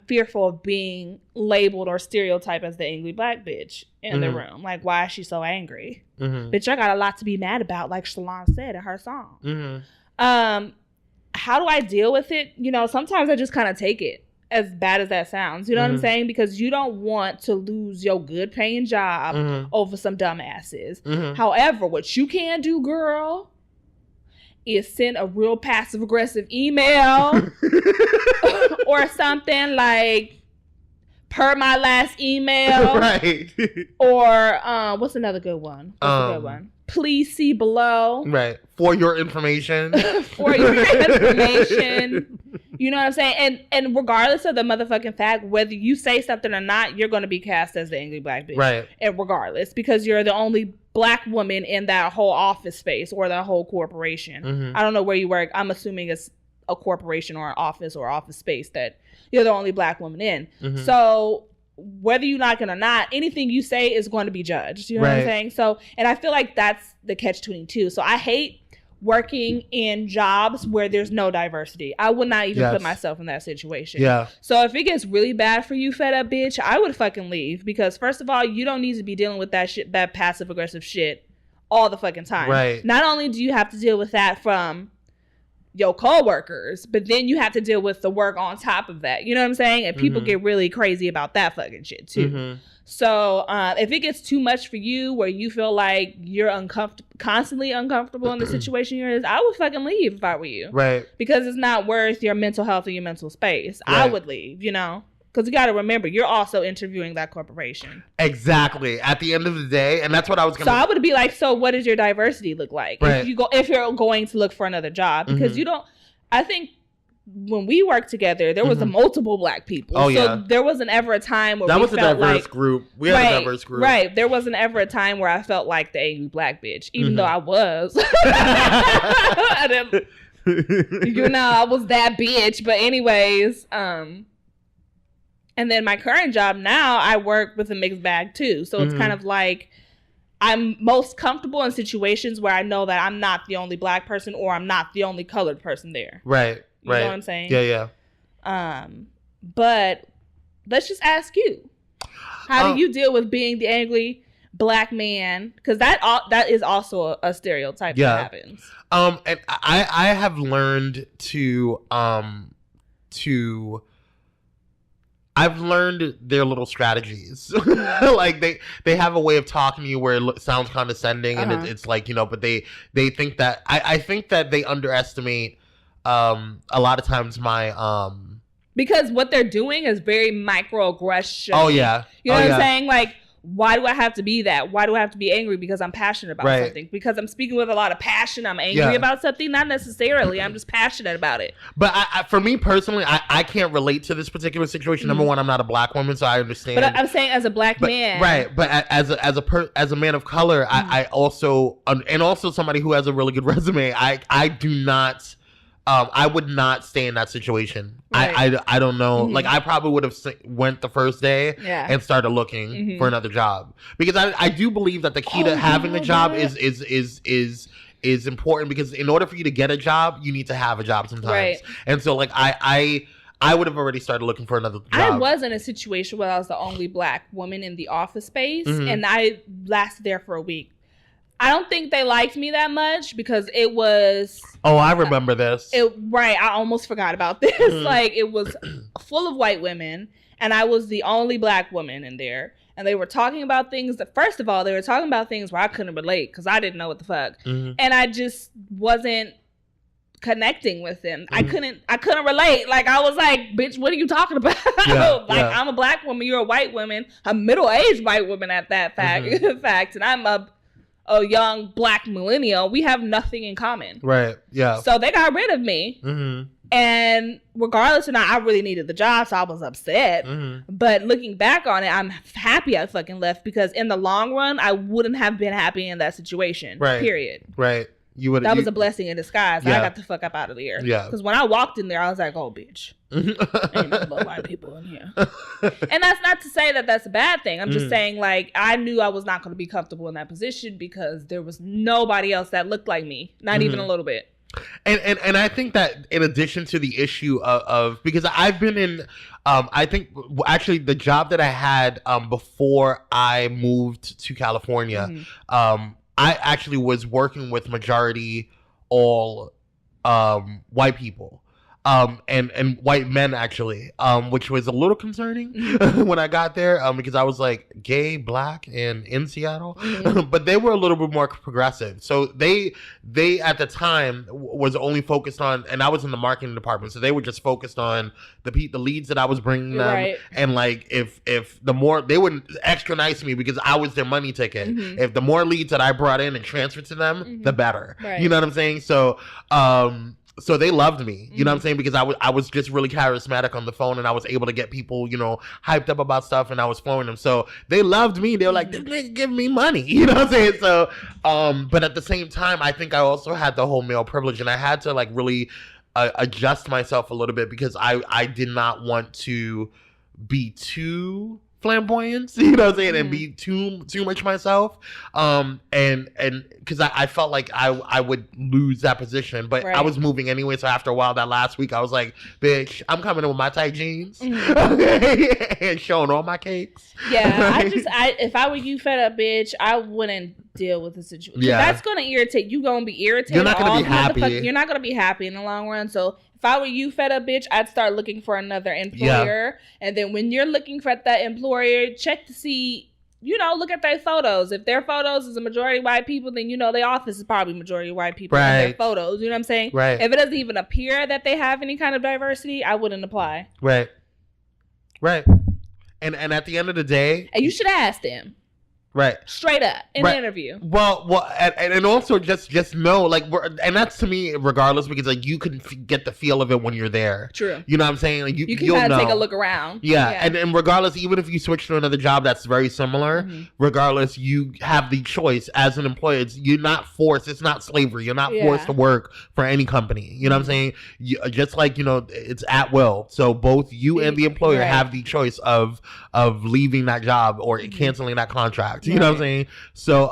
fearful of being labeled or stereotyped as the angry black bitch in the room. Like, why is she so angry? Bitch, I got a lot to be mad about, like Shalon said in her song. How do I deal with it? You know, sometimes I just kind of take it, as bad as that sounds. You know what I'm saying? Because you don't want to lose your good paying job over some dumbasses. However, what you can do, girl, is send a real passive aggressive email or something like, per my last email.
Right.
Or what's another good one? Please see below.
Right. For your information.
For your information. You know what I'm saying? And regardless of the motherfucking fact, whether you say something or not, you're going to be cast as the angry black bitch. Right. And regardless, because you're the only black woman in that whole office space or that whole corporation. I don't know where you work. I'm assuming it's a corporation or an office space that you're the only black woman in. So whether you like it or not, anything you say is going to be judged. You know what I'm saying? So, and I feel like that's the catch-22. So I hate working in jobs where there's no diversity. I would not even put myself in that situation. So if it gets really bad for you, fed up bitch, I would fucking leave, because first of all, you don't need to be dealing with that shit, that passive aggressive shit all the fucking time. Not only do you have to deal with that from your co-workers, but then you have to deal with the work on top of that. You know what I'm saying? And people get really crazy about that fucking shit too. So if it gets too much for you, where you feel like you're constantly uncomfortable in the situation you're in, I would fucking leave if I were you. Because it's not worth your mental health or your mental space. I would leave, you know? Because you got to remember, you're also interviewing that corporation.
Exactly. At the end of the day, and that's what I was going to...
So I would be like, so what does your diversity look like? If you're going to look for another job? Because you don't... I think when we worked together, there was a multiple black people. So there wasn't ever a time where
that
we
was
felt
a diverse
like,
group. We had a diverse group.
Right. There wasn't ever a time where I felt like the angry black bitch, even though I was. You know, I was that bitch. But anyways... And then my current job now, I work with a mixed bag too. So it's kind of like I'm most comfortable in situations where I know that I'm not the only black person or I'm not the only colored person there. You know what I'm saying? But let's just ask you. How do you deal with being the angry black man? Because that is also a stereotype that happens.
And I have learned I've learned their little strategies. Like they have a way of talking to you where it sounds condescending, and it's like, you know, but they think that I think that they underestimate a lot of times my
because what they're doing is very microaggression. You know what I'm saying? Like, why do I have to be that? Why do I have to be angry? Because I'm passionate about something. Because I'm speaking with a lot of passion. I'm angry about something. Not necessarily. I'm just passionate about it.
But for me personally, I can't relate to this particular situation. Number one, I'm not a black woman, so I understand.
But I'm saying as a black man.
Right. But as a man of color, I also, and also somebody who has a really good resume, I do not... I would not stay in that situation. I don't know. Like, I probably would have went the first day and started looking for another job, because I do believe that the key to having a job is important, because in order for you to get a job, you need to have a job sometimes. And so, like, I would have already started looking for another job.
I was in a situation where I was the only black woman in the office space, and I lasted there for a week. I don't think they liked me that much, because it was...
Oh, I remember this.
I almost forgot about this. Like, it was full of white women, and I was the only black woman in there. And they were talking about things that, first of all, they were talking about things where I couldn't relate, because I didn't know what the fuck. And I just wasn't connecting with them. I couldn't relate. Like, I was like, bitch, what are you talking about? I'm a black woman, you're a white woman, a middle-aged white woman at that fact, and I'm a young black millennial. We have nothing in common. So they got rid of me. And regardless or not, I really needed the job, so I was upset. But looking back on it, I'm happy I fucking left, because in the long run, I wouldn't have been happy in that situation. Period.
You would.
That was a blessing in disguise.
Yeah.
I got the fuck up out of there.
Yeah.
Because when I walked in there, I was like, oh, bitch. Ain't nothing but white people in here. And that's not to say that that's a bad thing. I'm just saying, like, I knew I was not going to be comfortable in that position because there was nobody else that looked like me. Not even a little bit.
And I think that in addition to the issue of because I've been in, I think actually the job that I had before I moved to California, I actually was working with majority all white people. And white men actually, which was a little concerning when I got there, because I was like gay, black, and in Seattle, but they were a little bit more progressive. So they at the time was only focused on, and I was in the marketing department, so they were just focused on the leads that I was bringing them,
Right.
and like if the more they were extra nice to me because I was their money ticket. If the more leads that I brought in and transferred to them, the better.
Right.
You know what I'm saying? So so they loved me, you know what I'm saying? Because I was just really charismatic on the phone and I was able to get people, you know, hyped up about stuff and I was flowing them. So they loved me. They were like, this nigga give me money. You know what I'm saying? So, but at the same time, I think I also had the whole male privilege and I had to like really adjust myself a little bit because I did not want to be too flamboyant, you know what I'm saying, and be too much myself, and because I felt like I would lose that position, but I was moving anyway. So after a while, that last week, I was like, "Bitch, I'm coming in with my tight jeans, and showing all my cakes."
Yeah, if I were you, fed up bitch, I wouldn't deal with the situation.
Yeah,
that's gonna irritate you. Gonna be irritated.
You're not gonna be happy.
You're not gonna be happy in the long run. So if I were you, fed up bitch, I'd start looking for another employer. Yeah. And then when you're looking for that employer, check to see, you know, look at their photos. If their photos is a majority white people, then you know their office is probably majority white people in their photos. You know what I'm saying?
Right.
If it doesn't even appear that they have any kind of diversity, I wouldn't apply.
Right. And at the end of the day,
and you should ask them.
Right.
Straight up in the interview.
Well, and also just know, like, and that's to me, regardless, because like you can get the feel of it when you're there.
True.
You know what I'm saying? Like
you can kind of take a look around.
Yeah. And regardless, even if you switch to another job that's very similar, regardless, you have the choice as an employee. You're not forced. It's not slavery. You're not forced to work for any company. You know what I'm saying? Just like, you know, it's at will. So both you and the employer have the choice of leaving that job or canceling that contract. You know what I'm saying? So,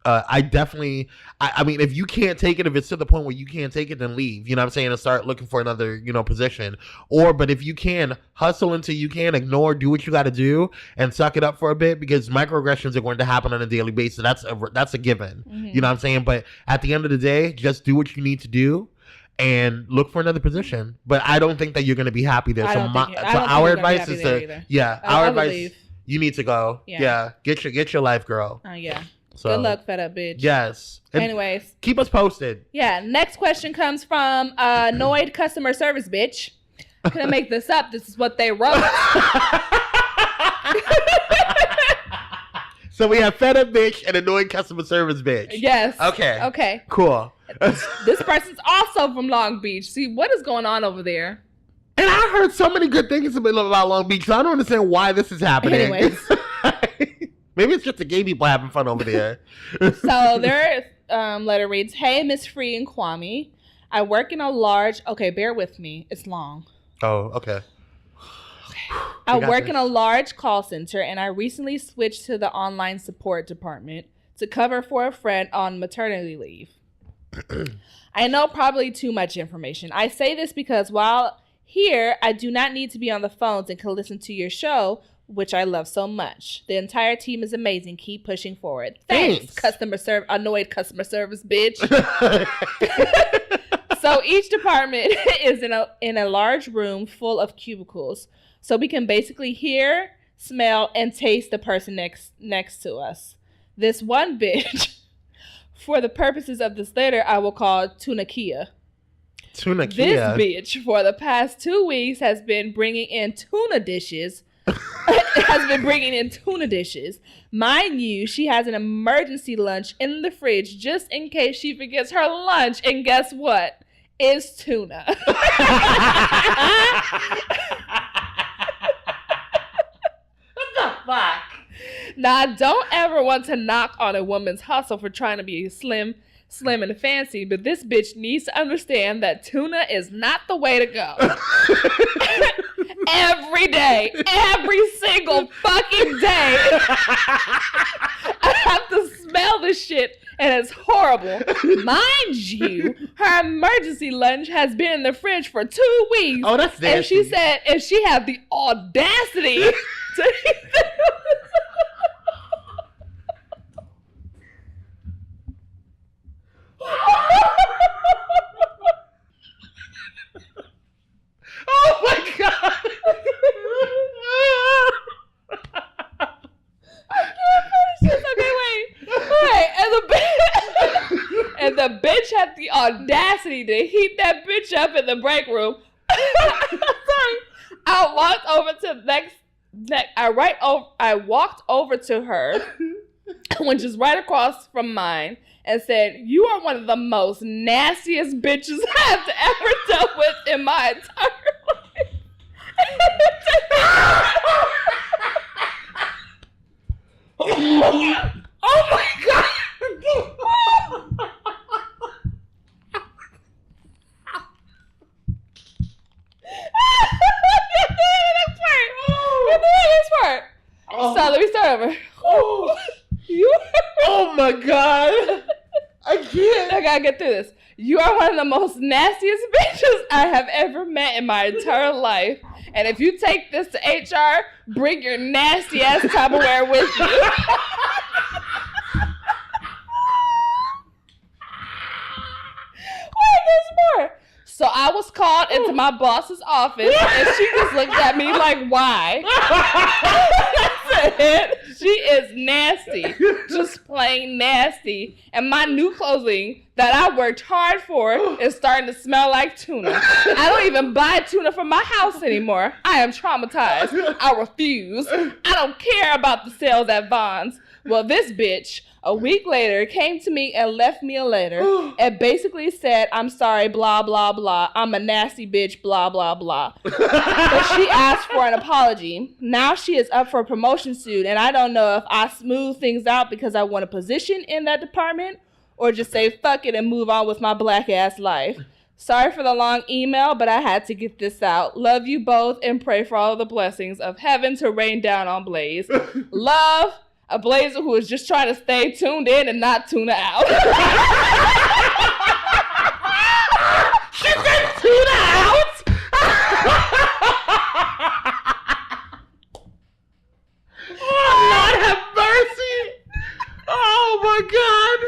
I definitely, I mean, if you can't take it, if it's to the point where you can't take it, then leave, you know what I'm saying? And start looking for another, you know, position. But if you can, hustle until you can, ignore, do what you got to do and suck it up for a bit because microaggressions are going to happen on a daily basis. That's a given, you know what I'm saying? But at the end of the day, just do what you need to do and look for another position. But I don't think that you're going to be happy there. So our advice is our advice. You need to go. Yeah. Get your life, girl.
Oh, yeah.
So,
good luck, fed up bitch.
Yes. And
anyways.
Keep us posted.
Yeah. Next question comes from annoyed customer service bitch. I'm going to make this up. This is what they wrote.
So we have fed up bitch and annoyed customer service bitch.
Yes.
Okay. Cool.
This person's also from Long Beach. See, what is going on over there?
And I heard so many good things about Long Beach, so I don't understand why this is happening.
Anyways.
Maybe it's just the gay people having fun over there.
So their letter reads, "Hey, Miss Free and Kwame. I work in a large..." Okay, bear with me. It's long.
Oh, okay.
I work in a large call center, and I recently switched to the online support department to cover for a friend on maternity leave. I know probably too much information. I say this because while here, I do not need to be on the phones and can listen to your show, which I love so much. The entire team is amazing. Keep pushing forward. Thanks. Annoyed customer service bitch. So each department is in a large room full of cubicles. So we can basically hear, smell, and taste the person next to us. This one bitch, for the purposes of this letter, I will call Tuna. This bitch, for the past 2 weeks, has been bringing in tuna dishes. Mind you, she has an emergency lunch in the fridge just in case she forgets her lunch. And guess what? It's tuna.
What the fuck?
Now, I don't ever want to knock on a woman's hustle for trying to be slim and fancy, but this bitch needs to understand that tuna is not the way to go. Every day, every single fucking day, I have to smell this shit, and it's horrible. Mind you, her emergency lunch has been in the fridge for 2 weeks.
Oh, that's nasty.
And she said if she had the audacity to eat it.
Oh my god!
I can't finish this. Okay, wait. And the bitch had the audacity to heat that bitch up in the break room. Sorry. I walked over to I walked over to her, which is right across from mine, and said, "You are one of the most nastiest bitches I've ever dealt with in my entire life." Oh my god! So let me start over.
Oh my god! I can't.
I gotta get through this. You are one of the most nastiest bitches I have ever met in my entire life. And if you take this to HR, bring your nasty ass Tupperware with you. Wait, there's more. So I was called into my boss's office, and she just looked at me like, why? That's it. She is nasty. Just plain nasty. And my new clothing that I worked hard for is starting to smell like tuna. I don't even buy tuna from my house anymore. I am traumatized. I refuse. I don't care about the sales at Vons. Well, this bitch, a week later, came to me and left me a letter and basically said, "I'm sorry, blah, blah, blah. I'm a nasty bitch, blah, blah, blah." But she asked for an apology. Now she is up for a promotion soon, and I don't know if I smooth things out because I want a position in that department or just say fuck it and move on with my black ass life. Sorry for the long email, but I had to get this out. Love you both and pray for all the blessings of heaven to rain down on Blaze. Love, a Blazer who is just trying to stay tuned in and not tuna out.
She said tuna out? Oh, Lord have mercy. Oh, my God.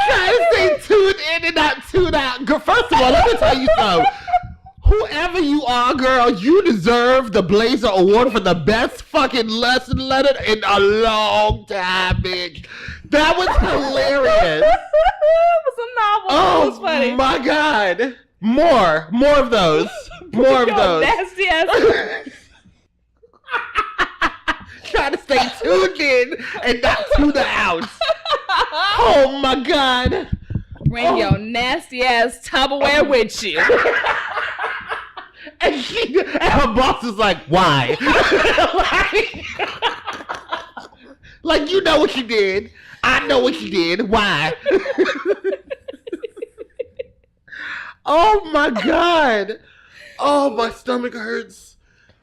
Trying to stay tuned in and not tune out. Girl, first of all, let me tell you something. Whoever you are, girl, you deserve the Blazer Award for the best fucking lesson letter in a long time, bitch. That was hilarious.
It was a novel.
Oh,
It was funny.
my God. More of those. More of those.
Nasty ass.
Trying to stay tuned in and not tune out. Oh, my God.
Bring your nasty ass Tupperware with you.
And her boss is like, why? like, you know what you did. I know what you did. Why? Oh, my God. Oh, my stomach hurts.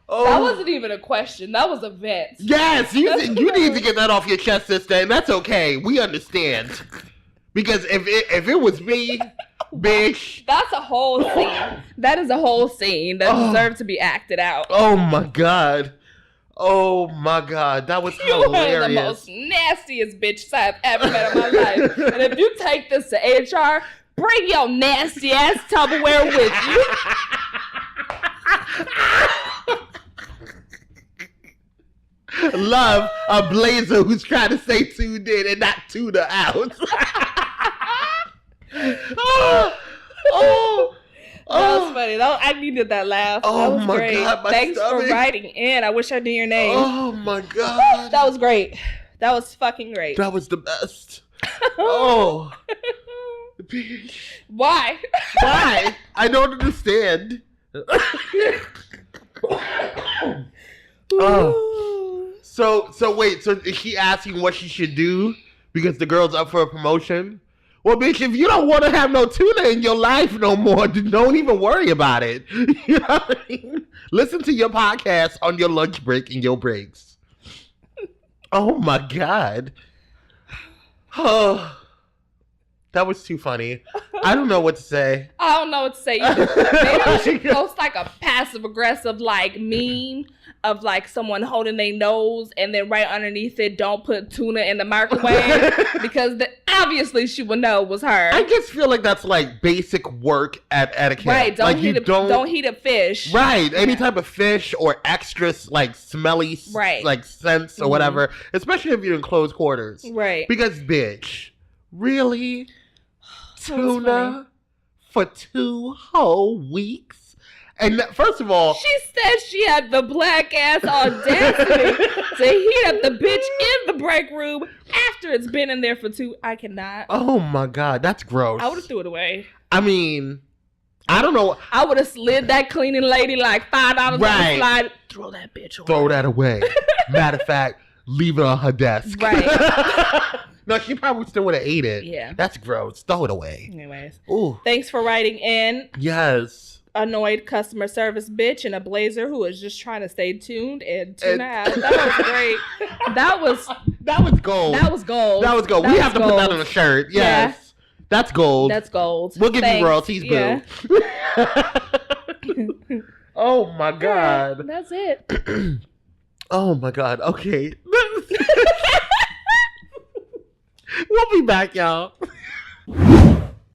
Oh.
That wasn't even a question. That was a vent.
Yes, you need to get that off your chest, sister, and that's okay. We understand. Because if it was me, bitch.
That's a whole scene. That is a whole scene that deserved to be acted out.
Oh my God. Oh my God. That was
You
hilarious.
are the most nastiest bitch I've ever met in my life. And if you take this to HR, bring your nasty ass Tupperware with you.
Love a Blazer who's trying to stay tuned in and not tuna out.
That was funny. I needed that laugh.
Oh,
that was
my
great.
God, my
Thanks
stomach.
for writing in. I wish I knew your name.
Oh my God.
That was great. That was fucking great.
That was the best. Oh. Bitch.
Why?
Why? I don't understand. Oh. So wait. So is she asking what she should do because the girl's up for a promotion? Well, bitch, if you don't want to have no tuna in your life no more, don't even worry about it. You know what I mean? Listen to your podcast on your lunch break and your breaks. Oh my God. Oh, that was too funny. I don't know what to say.
I don't know what to say either. Maybe we should post like a passive aggressive like meme of like someone holding their nose and then right underneath it, don't put tuna in the microwave because obviously she would know it was her.
I just feel like that's like basic work at etiquette.
Right, don't
like
heat a fish.
Right, any type of fish or extra like smelly like scents or whatever, especially if you're in close quarters.
Right.
Because bitch, really? Tuna for 2 whole weeks? And first of all,
she said she had the black ass audacity to heat up the bitch in the break room after it's been in there for 2. I cannot.
Oh my God, that's gross.
I would have threw it away.
I mean, I don't know.
I would have slid that cleaning lady like $5 on the slide. Throw that bitch away.
Throw that away. Matter of fact, leave it on her desk.
Right.
No, she probably still would have ate it.
Yeah.
That's gross. Throw it away.
Anyways.
Ooh.
Thanks for writing in.
Yes.
Annoyed customer service bitch in a blazer who was just trying to stay tuned and tune out. That was great. That was
gold.
That was gold.
That was gold. We have to put that on a shirt. Yes. Yeah. That's gold.
That's gold.
We'll give you royalties, boo. Oh my God.
Yeah, that's it.
Oh my God. Okay. We'll be back, y'all.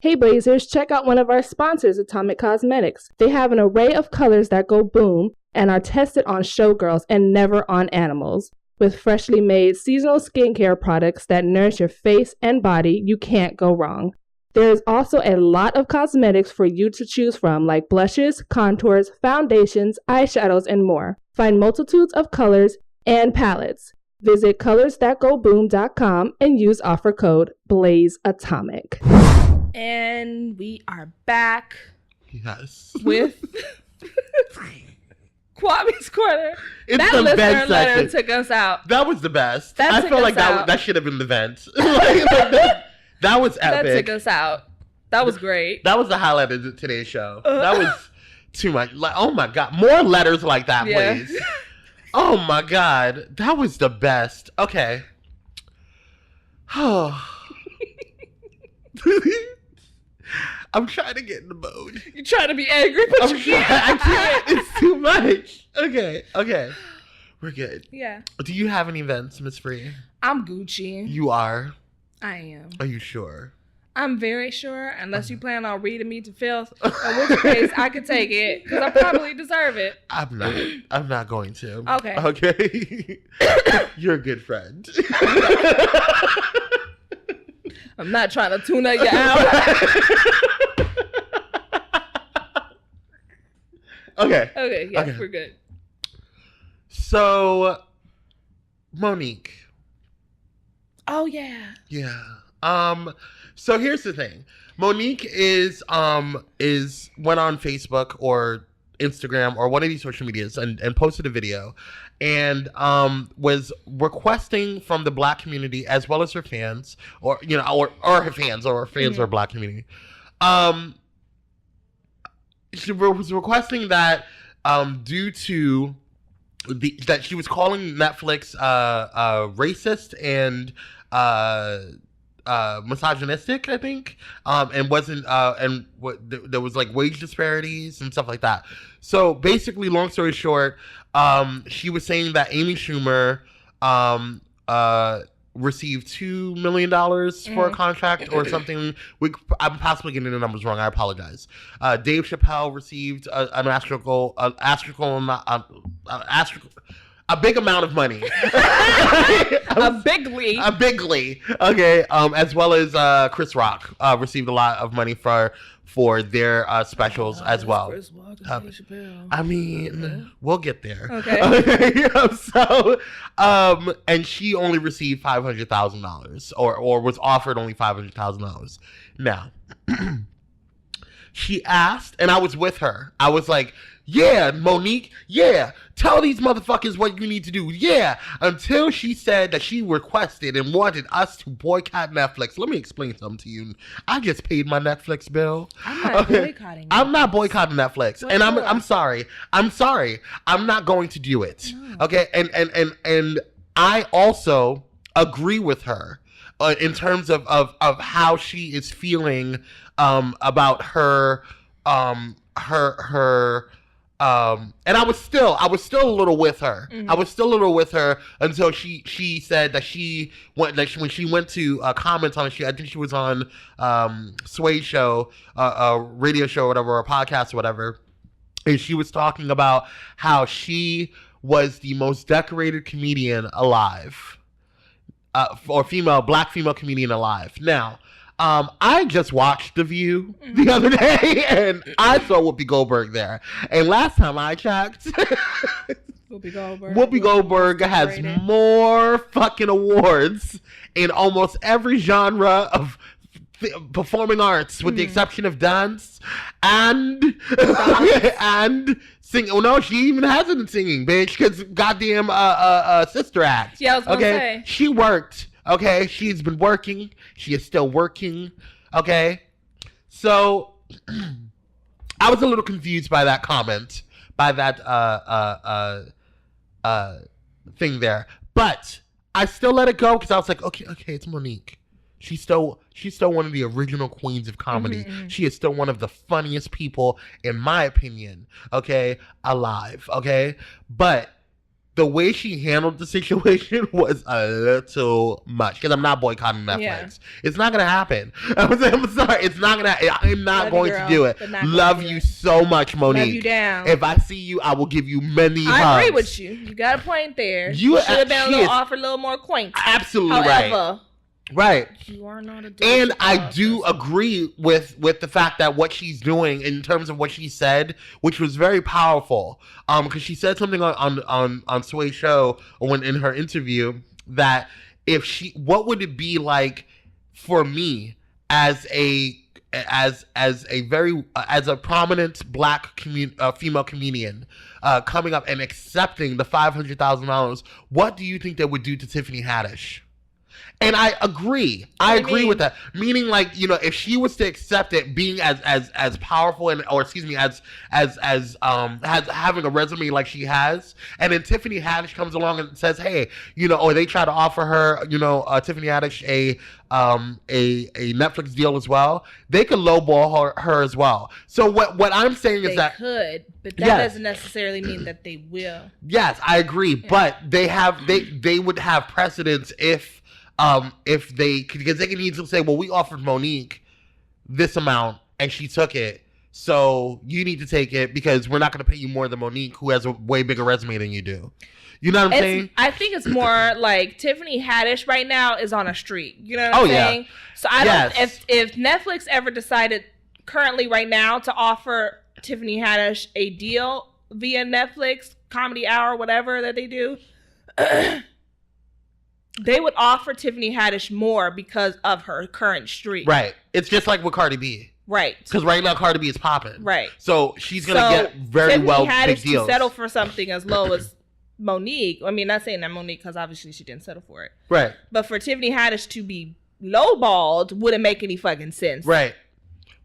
Hey Blazers, check out one of our sponsors, Atomic Cosmetics. They have an array of colors that go boom and are tested on showgirls and never on animals. With freshly made seasonal skincare products that nourish your face and body, you can't go wrong. There is also a lot of cosmetics for you to choose from, like blushes, contours, foundations, eyeshadows, and more. Find multitudes of colors and palettes. Visit colorsthatgoboom.com and use offer code BLAZEATOMIC.
And we are back.
Yes.
With Kwame's Corner.
It's
that
the
listener
best
letter
section.
took us out.
That was the best.
That
I
took
feel like
us out.
that should have been the vent. That was epic.
That took us out. That was great.
That was the highlight of today's show. That was too much. Like, oh my God. More letters like that, please. Oh my God. That was the best. Okay. I'm trying to get in the mode.
You're trying to be angry, but you can't.
I can't. It's too much. Okay. We're good.
Yeah.
Do you have any events, Miss Free?
I'm Gucci.
You are?
I am.
Are you sure?
I'm very sure, unless you plan on reading me to filth, in which case I could take it, because I probably deserve it.
I'm not going to.
Okay.
Okay. You're a good friend.
I'm not trying to tuna you out.
Okay.
Okay, yes,
Okay.
we're good.
So, Monique.
Oh, yeah.
Yeah. So here's the thing. Monique went on Facebook or Instagram or one of these social medias and posted a video and was requesting from the Black community as well as her fans or her fans or Black community. She was requesting that due to that she was calling Netflix racist and misogynistic, I think, and wasn't there was like wage disparities and stuff like that. So basically, long story short, she was saying that Amy Schumer received $2 million for a contract or something. I'm possibly getting the numbers wrong. I apologize. Dave Chappelle received a big amount of money.
A bigly.
Okay. As well as Chris Rock received a lot of money for their specials as well.
Chris Rock,
I mean, we'll get there.
Okay.
So, and she only received $500,000 or was offered only $500,000. Now, she asked, and I was with her. I was like, yeah, Monique, yeah, tell these motherfuckers what you need to do. Yeah, until she said that she requested and wanted us to boycott Netflix. Let me explain something to you. I just paid my Netflix bill.
I'm not boycotting Netflix.
I'm not boycotting Netflix.
What
and
for?
I'm sorry. I'm sorry. I'm not going to do it.
No.
Okay? And I also agree with her in terms of how she is feeling about her and I was still a little with her.
Mm-hmm.
I was still a little with her until she said that when she went to comment on it. I think she was on Sway's show, a radio show, or whatever, or a podcast, or whatever, and she was talking about how she was the most decorated comedian alive, or black female comedian alive. Now, I just watched The View the other day, and I saw Whoopi Goldberg there. And last time I checked, Whoopi Goldberg has more fucking awards in almost every genre of performing arts, with the exception of dance and singing. Oh no, she even hasn't singing, bitch, because goddamn Sister Act.
Yeah, I was gonna say.
She worked. Okay, she's been working. She is still working. Okay, so I was a little confused by that comment, by that thing there, but I still let it go because I was like, okay, it's Monique. She's still one of the original queens of comedy. Mm-hmm. She is still one of the funniest people, in my opinion. Okay, alive. Okay, but the way she handled the situation was a little much, because I'm not boycotting Netflix. Yeah. It's not gonna happen. I'm sorry. It's not gonna. I'm not going to do it. Love you so much, Monique.
Love you down.
If I see you, I will give you many hugs.
I agree with you. You got a point there. You should have been offered a little more quaint.
Absolutely
However,
right.
You are not a
and I do agree with the fact that what she's doing in terms of what she said, which was very powerful, because she said something on Sway's show when in her interview that what would it be like for me as a prominent black female comedian coming up and accepting the $500,000? What do you think that would do to Tiffany Haddish? And I agree. I agree with that. Meaning, like, if she was to accept it, being as powerful as having a resume like she has, and then Tiffany Haddish comes along and says, hey, or they try to offer her, Tiffany Haddish a Netflix deal as well, they could lowball her as well. So what I'm saying is that
they could, but that doesn't necessarily mean that they will.
Yes, I agree. Yeah. But they would have precedence if they, because they can easily say, well, we offered Monique this amount and she took it, so you need to take it because we're not going to pay you more than Monique, who has a way bigger resume than you do. You know what I'm saying?
I think it's more like Tiffany Haddish right now is on a streak. You know what I'm saying? Yeah. So I don't. If Netflix ever decided currently right now to offer Tiffany Haddish a deal via Netflix, Comedy Hour, whatever that they do, they would offer Tiffany Haddish more because of her current streak.
Right. It's just like with Cardi B.
Right.
Because right now Cardi B is popping.
Right.
So she's going to get very
Tiffany
well
Haddish
big deals.
To settle for something as low as Monique. I mean, not saying that Monique, because obviously she didn't settle for it.
Right.
But for Tiffany Haddish to be lowballed wouldn't make any fucking sense.
Right.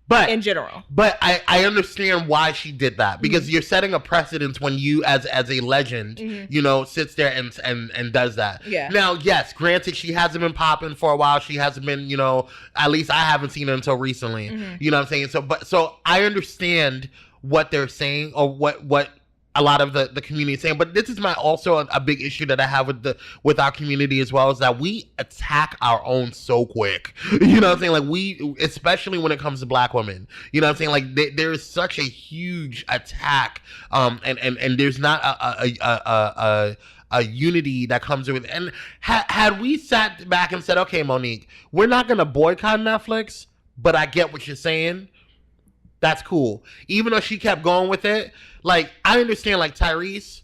But
in general.
But I understand why she did that, because you're setting a precedence when you as a legend, sits there and does that.
Yeah.
Now, yes, granted, she hasn't been popping for a while. She hasn't been, at least I haven't seen her until recently. Mm-hmm. You know what I'm saying? So I understand what they're saying, or what a lot of the community is saying, but this is also a big issue that I have with our community as well, is that we attack our own so quick. You know what I'm saying? Like especially when it comes to black women, you know what I'm saying? Like there is such a huge attack, and there's not a unity that comes with it. And had we sat back and said, okay, Monique, we're not going to boycott Netflix, but I get what you're saying, that's cool. Even though she kept going with it, like, I understand, like, Tyrese,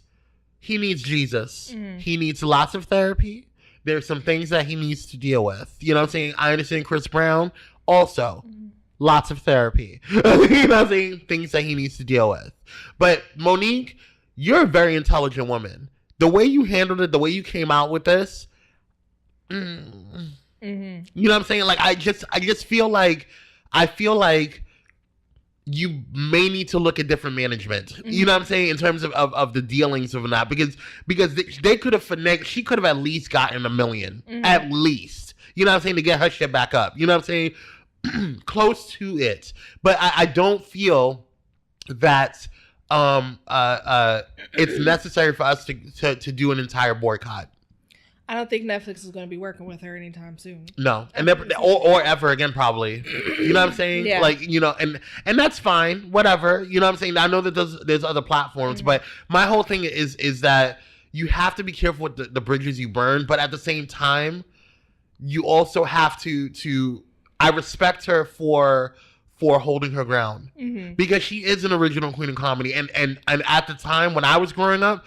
he needs Jesus. Mm. He needs lots of therapy. There's some things that he needs to deal with. You know what I'm saying? I understand Chris Brown also. lots of therapy. You know what I'm saying? Things that he needs to deal with. But Monique, you're a very intelligent woman. The way you handled it, the way you came out with this, you know what I'm saying? Like, I just feel like, you may need to look at different management. You know what I'm saying? In terms of the dealings of that, because they could have she could have at least gotten $1 million, at least. You know what I'm saying? To get her shit back up. You know what I'm saying? Close to it. But I don't feel that it's necessary for us to do an entire boycott.
I don't think Netflix is going to be working with her anytime soon.
No, and or ever again, probably. You know what I'm saying?
Yeah.
Like, you know, and that's fine. Whatever. You know what I'm saying? I know that there's other platforms, but my whole thing is that you have to be careful with the bridges you burn. But at the same time, you also have to. I respect her for holding her ground, because she is an original queen of comedy, and at the time when I was growing up,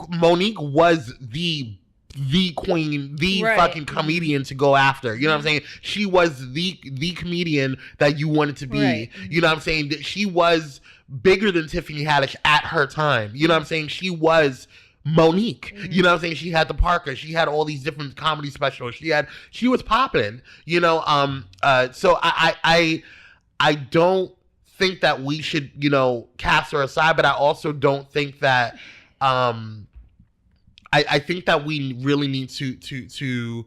Monique was the queen, fucking comedian to go after. You know what I'm saying? She was the comedian that you wanted to be. Right. You know what I'm saying? That she was bigger than Tiffany Haddish at her time. You know what I'm saying? She was Monique. You know what I'm saying? She had the Parker. She had all these different comedy specials. She was popping. You know, so I don't think that we should, you know, cast her aside, but I also don't think that I think that we really need to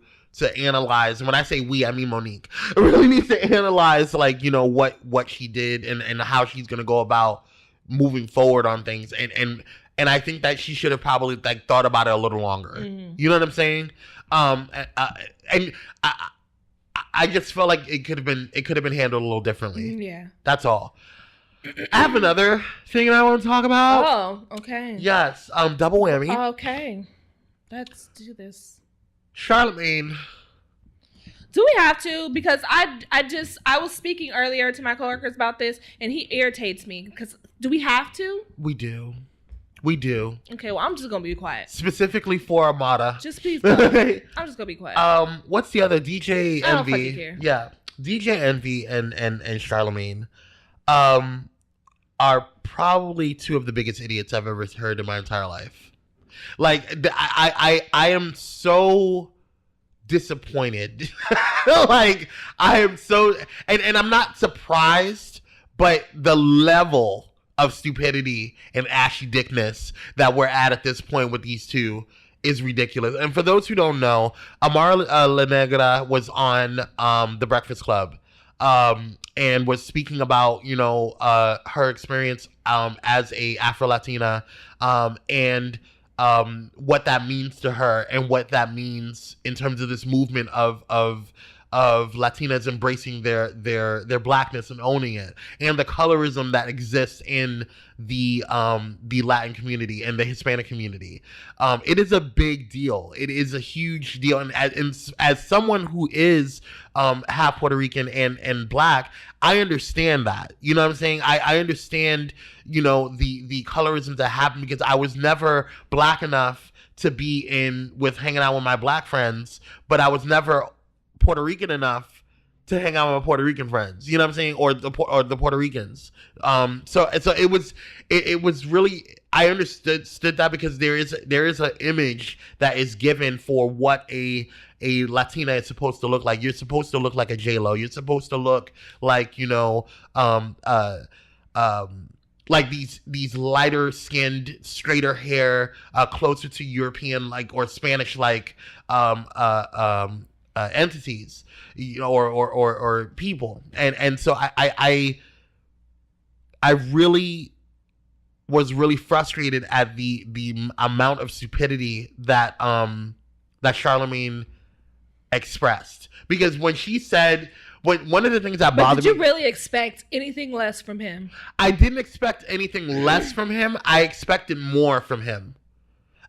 analyze, and when I say we, I mean Monique, really needs to analyze, like, you know, what she did and how she's gonna go about moving forward on things, and I think that she should have probably like thought about it a little longer. You know what I'm saying? And I just felt like it could have been handled a little differently. Yeah, that's all. I have another thing I want to talk about.
Oh, okay.
Yes, double whammy.
Okay, let's do this.
Charlamagne.
Do we have to? Because I was speaking earlier to my coworkers about this, and he irritates me. Because do we have to?
We do. We do.
Okay, well, I'm just gonna be quiet.
Specifically for Armada.
Just please don't. I'm just gonna be quiet.
What's the other? DJ Envy.
I don't fucking care.
Yeah, DJ Envy and Charlamagne, are probably two of the biggest idiots I've ever heard in my entire life. Like, I am so disappointed. Like, I am so, and I'm not surprised, but the level of stupidity and ashy dickness that we're at this point with these two is ridiculous. And for those who don't know, Amara La Negra was on The Breakfast Club, and was speaking about, you know, her experience as a Afro-Latina, and what that means to her, and what that means in terms of this movement of Latinas embracing their blackness and owning it, and the colorism that exists in the Latin community and the Hispanic community. It is a big deal. It is a huge deal. And as someone who is half Puerto Rican and black, I understand that. You know what I'm saying? I understand, you know, the colorism that happened, because I was never black enough to be hanging out with my black friends, but I was never Puerto Rican enough to hang out with my Puerto Rican friends, you know what I'm saying, or the Puerto Ricans. So it was really, I understood that, because there is an image that is given for what a Latina is supposed to look like. You're supposed to look like a J-Lo. You're supposed to look like, you know, like these lighter skinned, straighter hair, closer to European, like, or Spanish, like, entities, you know, or people, and so I really was really frustrated at the amount of stupidity that Charlamagne expressed, because when she said, one of the things that bothered me.
Did you really expect anything less from him?
I didn't expect anything less from him. I expected more from him.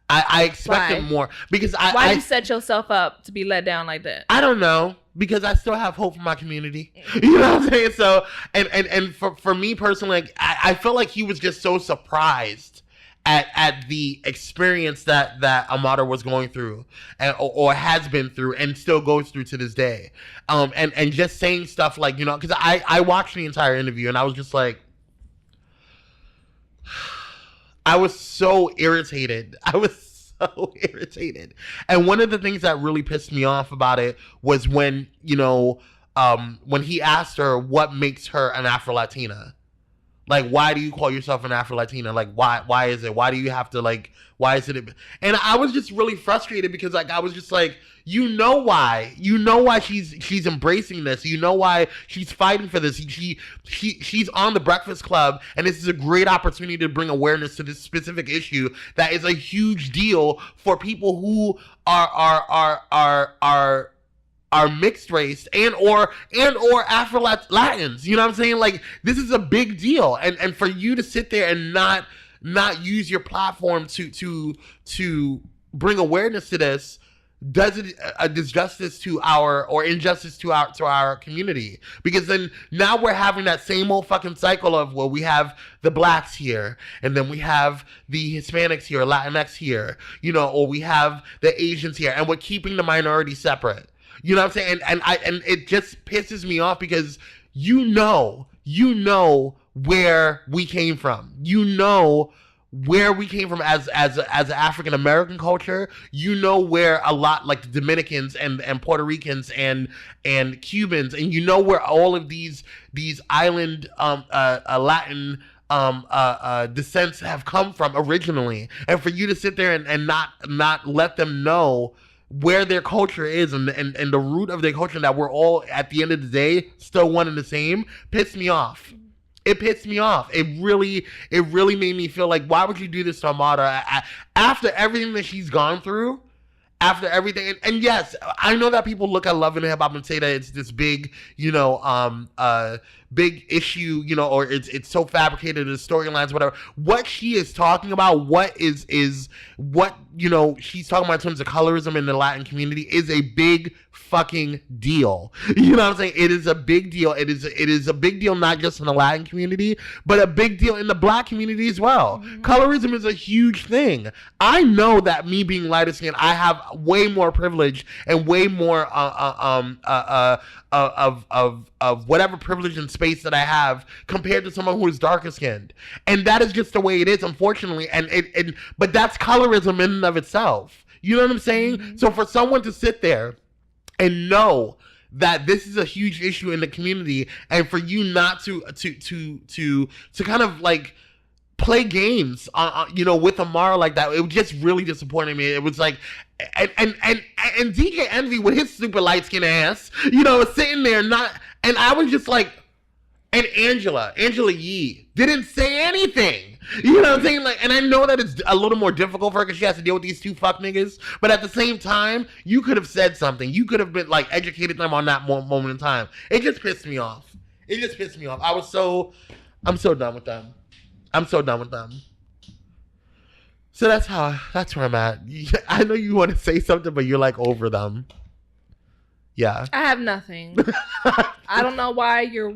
I expected more, because
Why you set yourself up to be let down like that?
I don't know, because I still have hope for my community. You know what I'm saying? So, and for me personally, like, I felt like he was just so surprised at the experience that Amara was going through or has been through and still goes through to this day. And just saying stuff like, you know, because I watched the entire interview and I was just like, I was so irritated. And one of the things that really pissed me off about it was when, you know, when he asked her what makes her an Afro-Latina. Like, why do you call yourself an Afro-Latina? Like, why is it? Why do you have to, like, why is it? And I was just really frustrated because, like, I was just like, you know why she's embracing this. You know why she's fighting for this. She's on the Breakfast Club, and this is a great opportunity to bring awareness to this specific issue that is a huge deal for people who are mixed race and or Afro Latins. You know what I'm saying? Like, this is a big deal, and for you to sit there and not use your platform to bring awareness to this does it a disjustice to injustice to our community, because then now we're having that same old fucking cycle of, well, we have the blacks here and then we have the Hispanics here, Latinx here, you know, or we have the Asians here, and we're keeping the minority separate. You know what I'm saying? And it just pisses me off because you know where we came from. You know where we came from as African American culture. You know where a lot, like the Dominicans and Puerto Ricans and Cubans, and you know where all of these island Latin descents have come from originally. And for you to sit there and not let them know where their culture is and the root of their culture, that we're all at the end of the day still one and the same, pissed me off. It pissed me off. It really made me feel like, why would you do this to Amara after everything that she's gone through? After everything, and yes, I know that people look at Love and Hip Hop and say that it's this big, you know, big issue, you know, or it's so fabricated, the storylines, whatever. What she is talking about, what is what, you know, she's talking about in terms of colorism in the Latin community is a big fucking deal. You know what I'm saying? It is a big deal. It is a big deal not just in the Latin community, but a big deal in the Black community as well. Mm-hmm. Colorism is a huge thing. I know that me being lighter skinned, I have way more privilege and way more of whatever privilege and space that I have compared to someone who is darker skinned, and that is just the way it is, unfortunately. But that's colorism in and of itself. You know what I'm saying? Mm-hmm. So for someone to sit there and know that this is a huge issue in the community, and for you not to kind of like play games, you know, with Amara like that, it was just really disappointing me. It was like, and DJ Envy with his super light skin ass, you know, sitting there and I was just like, and Angela Yee didn't say anything. You know what I'm saying? Like, and I know that it's a little more difficult for her because she has to deal with these two fuck niggas. But at the same time, you could have said something. You could have been like educated them on that moment in time. It just pissed me off. I'm so done with them. So that's where I'm at. I know you want to say something, but you're like over them. Yeah.
I have nothing. I don't know why you're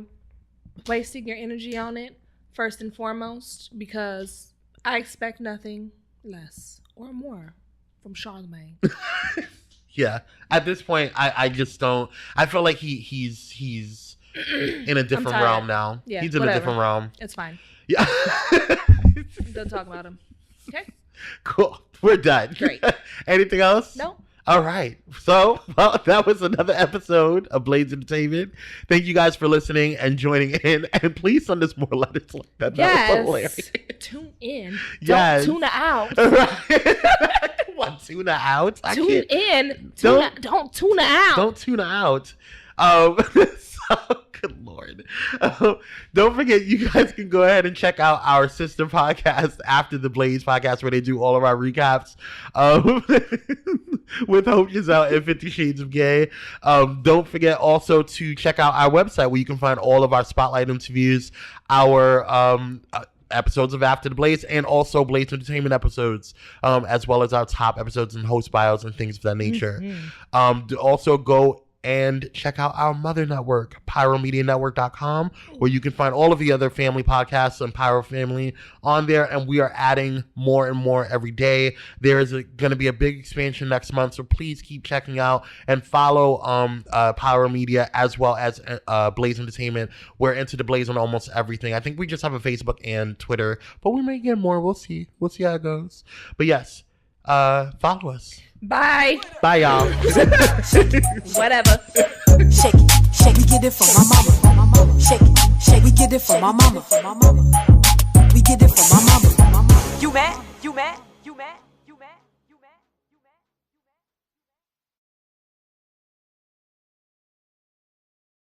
wasting your energy on it, first and foremost, because I expect nothing less or more from Charlamagne.
Yeah. At this point, I just don't. I feel like he's in a different realm now.
Yeah,
he's in a different realm.
It's fine.
Yeah.
Don't talk about him. Okay.
Cool. We're done.
Great.
Anything else?
No.
All right. So, well, that was another episode of Blaze Entertainment. Thank you guys for listening and joining in. And please send us more letters like that.
Yes.
That was hilarious.
Tune in.
Yes.
Don't tuna out.
What, tuna out?
Tune in. Don't tuna out.
Don't tuna out. So, good Lord. Don't forget, you guys can go ahead and check out our sister podcast, After the Blaze podcast, where they do all of our recaps with Hope Giselle and 50 Shades of Gay. Don't forget also to check out our website, where you can find all of our spotlight interviews, our episodes of After the Blaze, and also Blaze Entertainment episodes, as well as our top episodes and host bios and things of that nature. Mm-hmm. Also go And check out our mother network, pyromedianetwork.com, where you can find all of the other family podcasts and Pyro Family on there. And we are adding more and more every day. There is going to be a big expansion next month, so please keep checking out and follow Pyro Media as well as Blaze Entertainment. We're into the Blaze on almost everything. I think we just have a Facebook and Twitter, but we may get more. We'll see. We'll see how it goes. But yes, follow us.
Bye.
Bye, y'all.
Whatever.
Shake it, shake, we get it from my mama. Shake it, shake, we get it from my mama. We get it from my mama. You mad? You mad? You mad?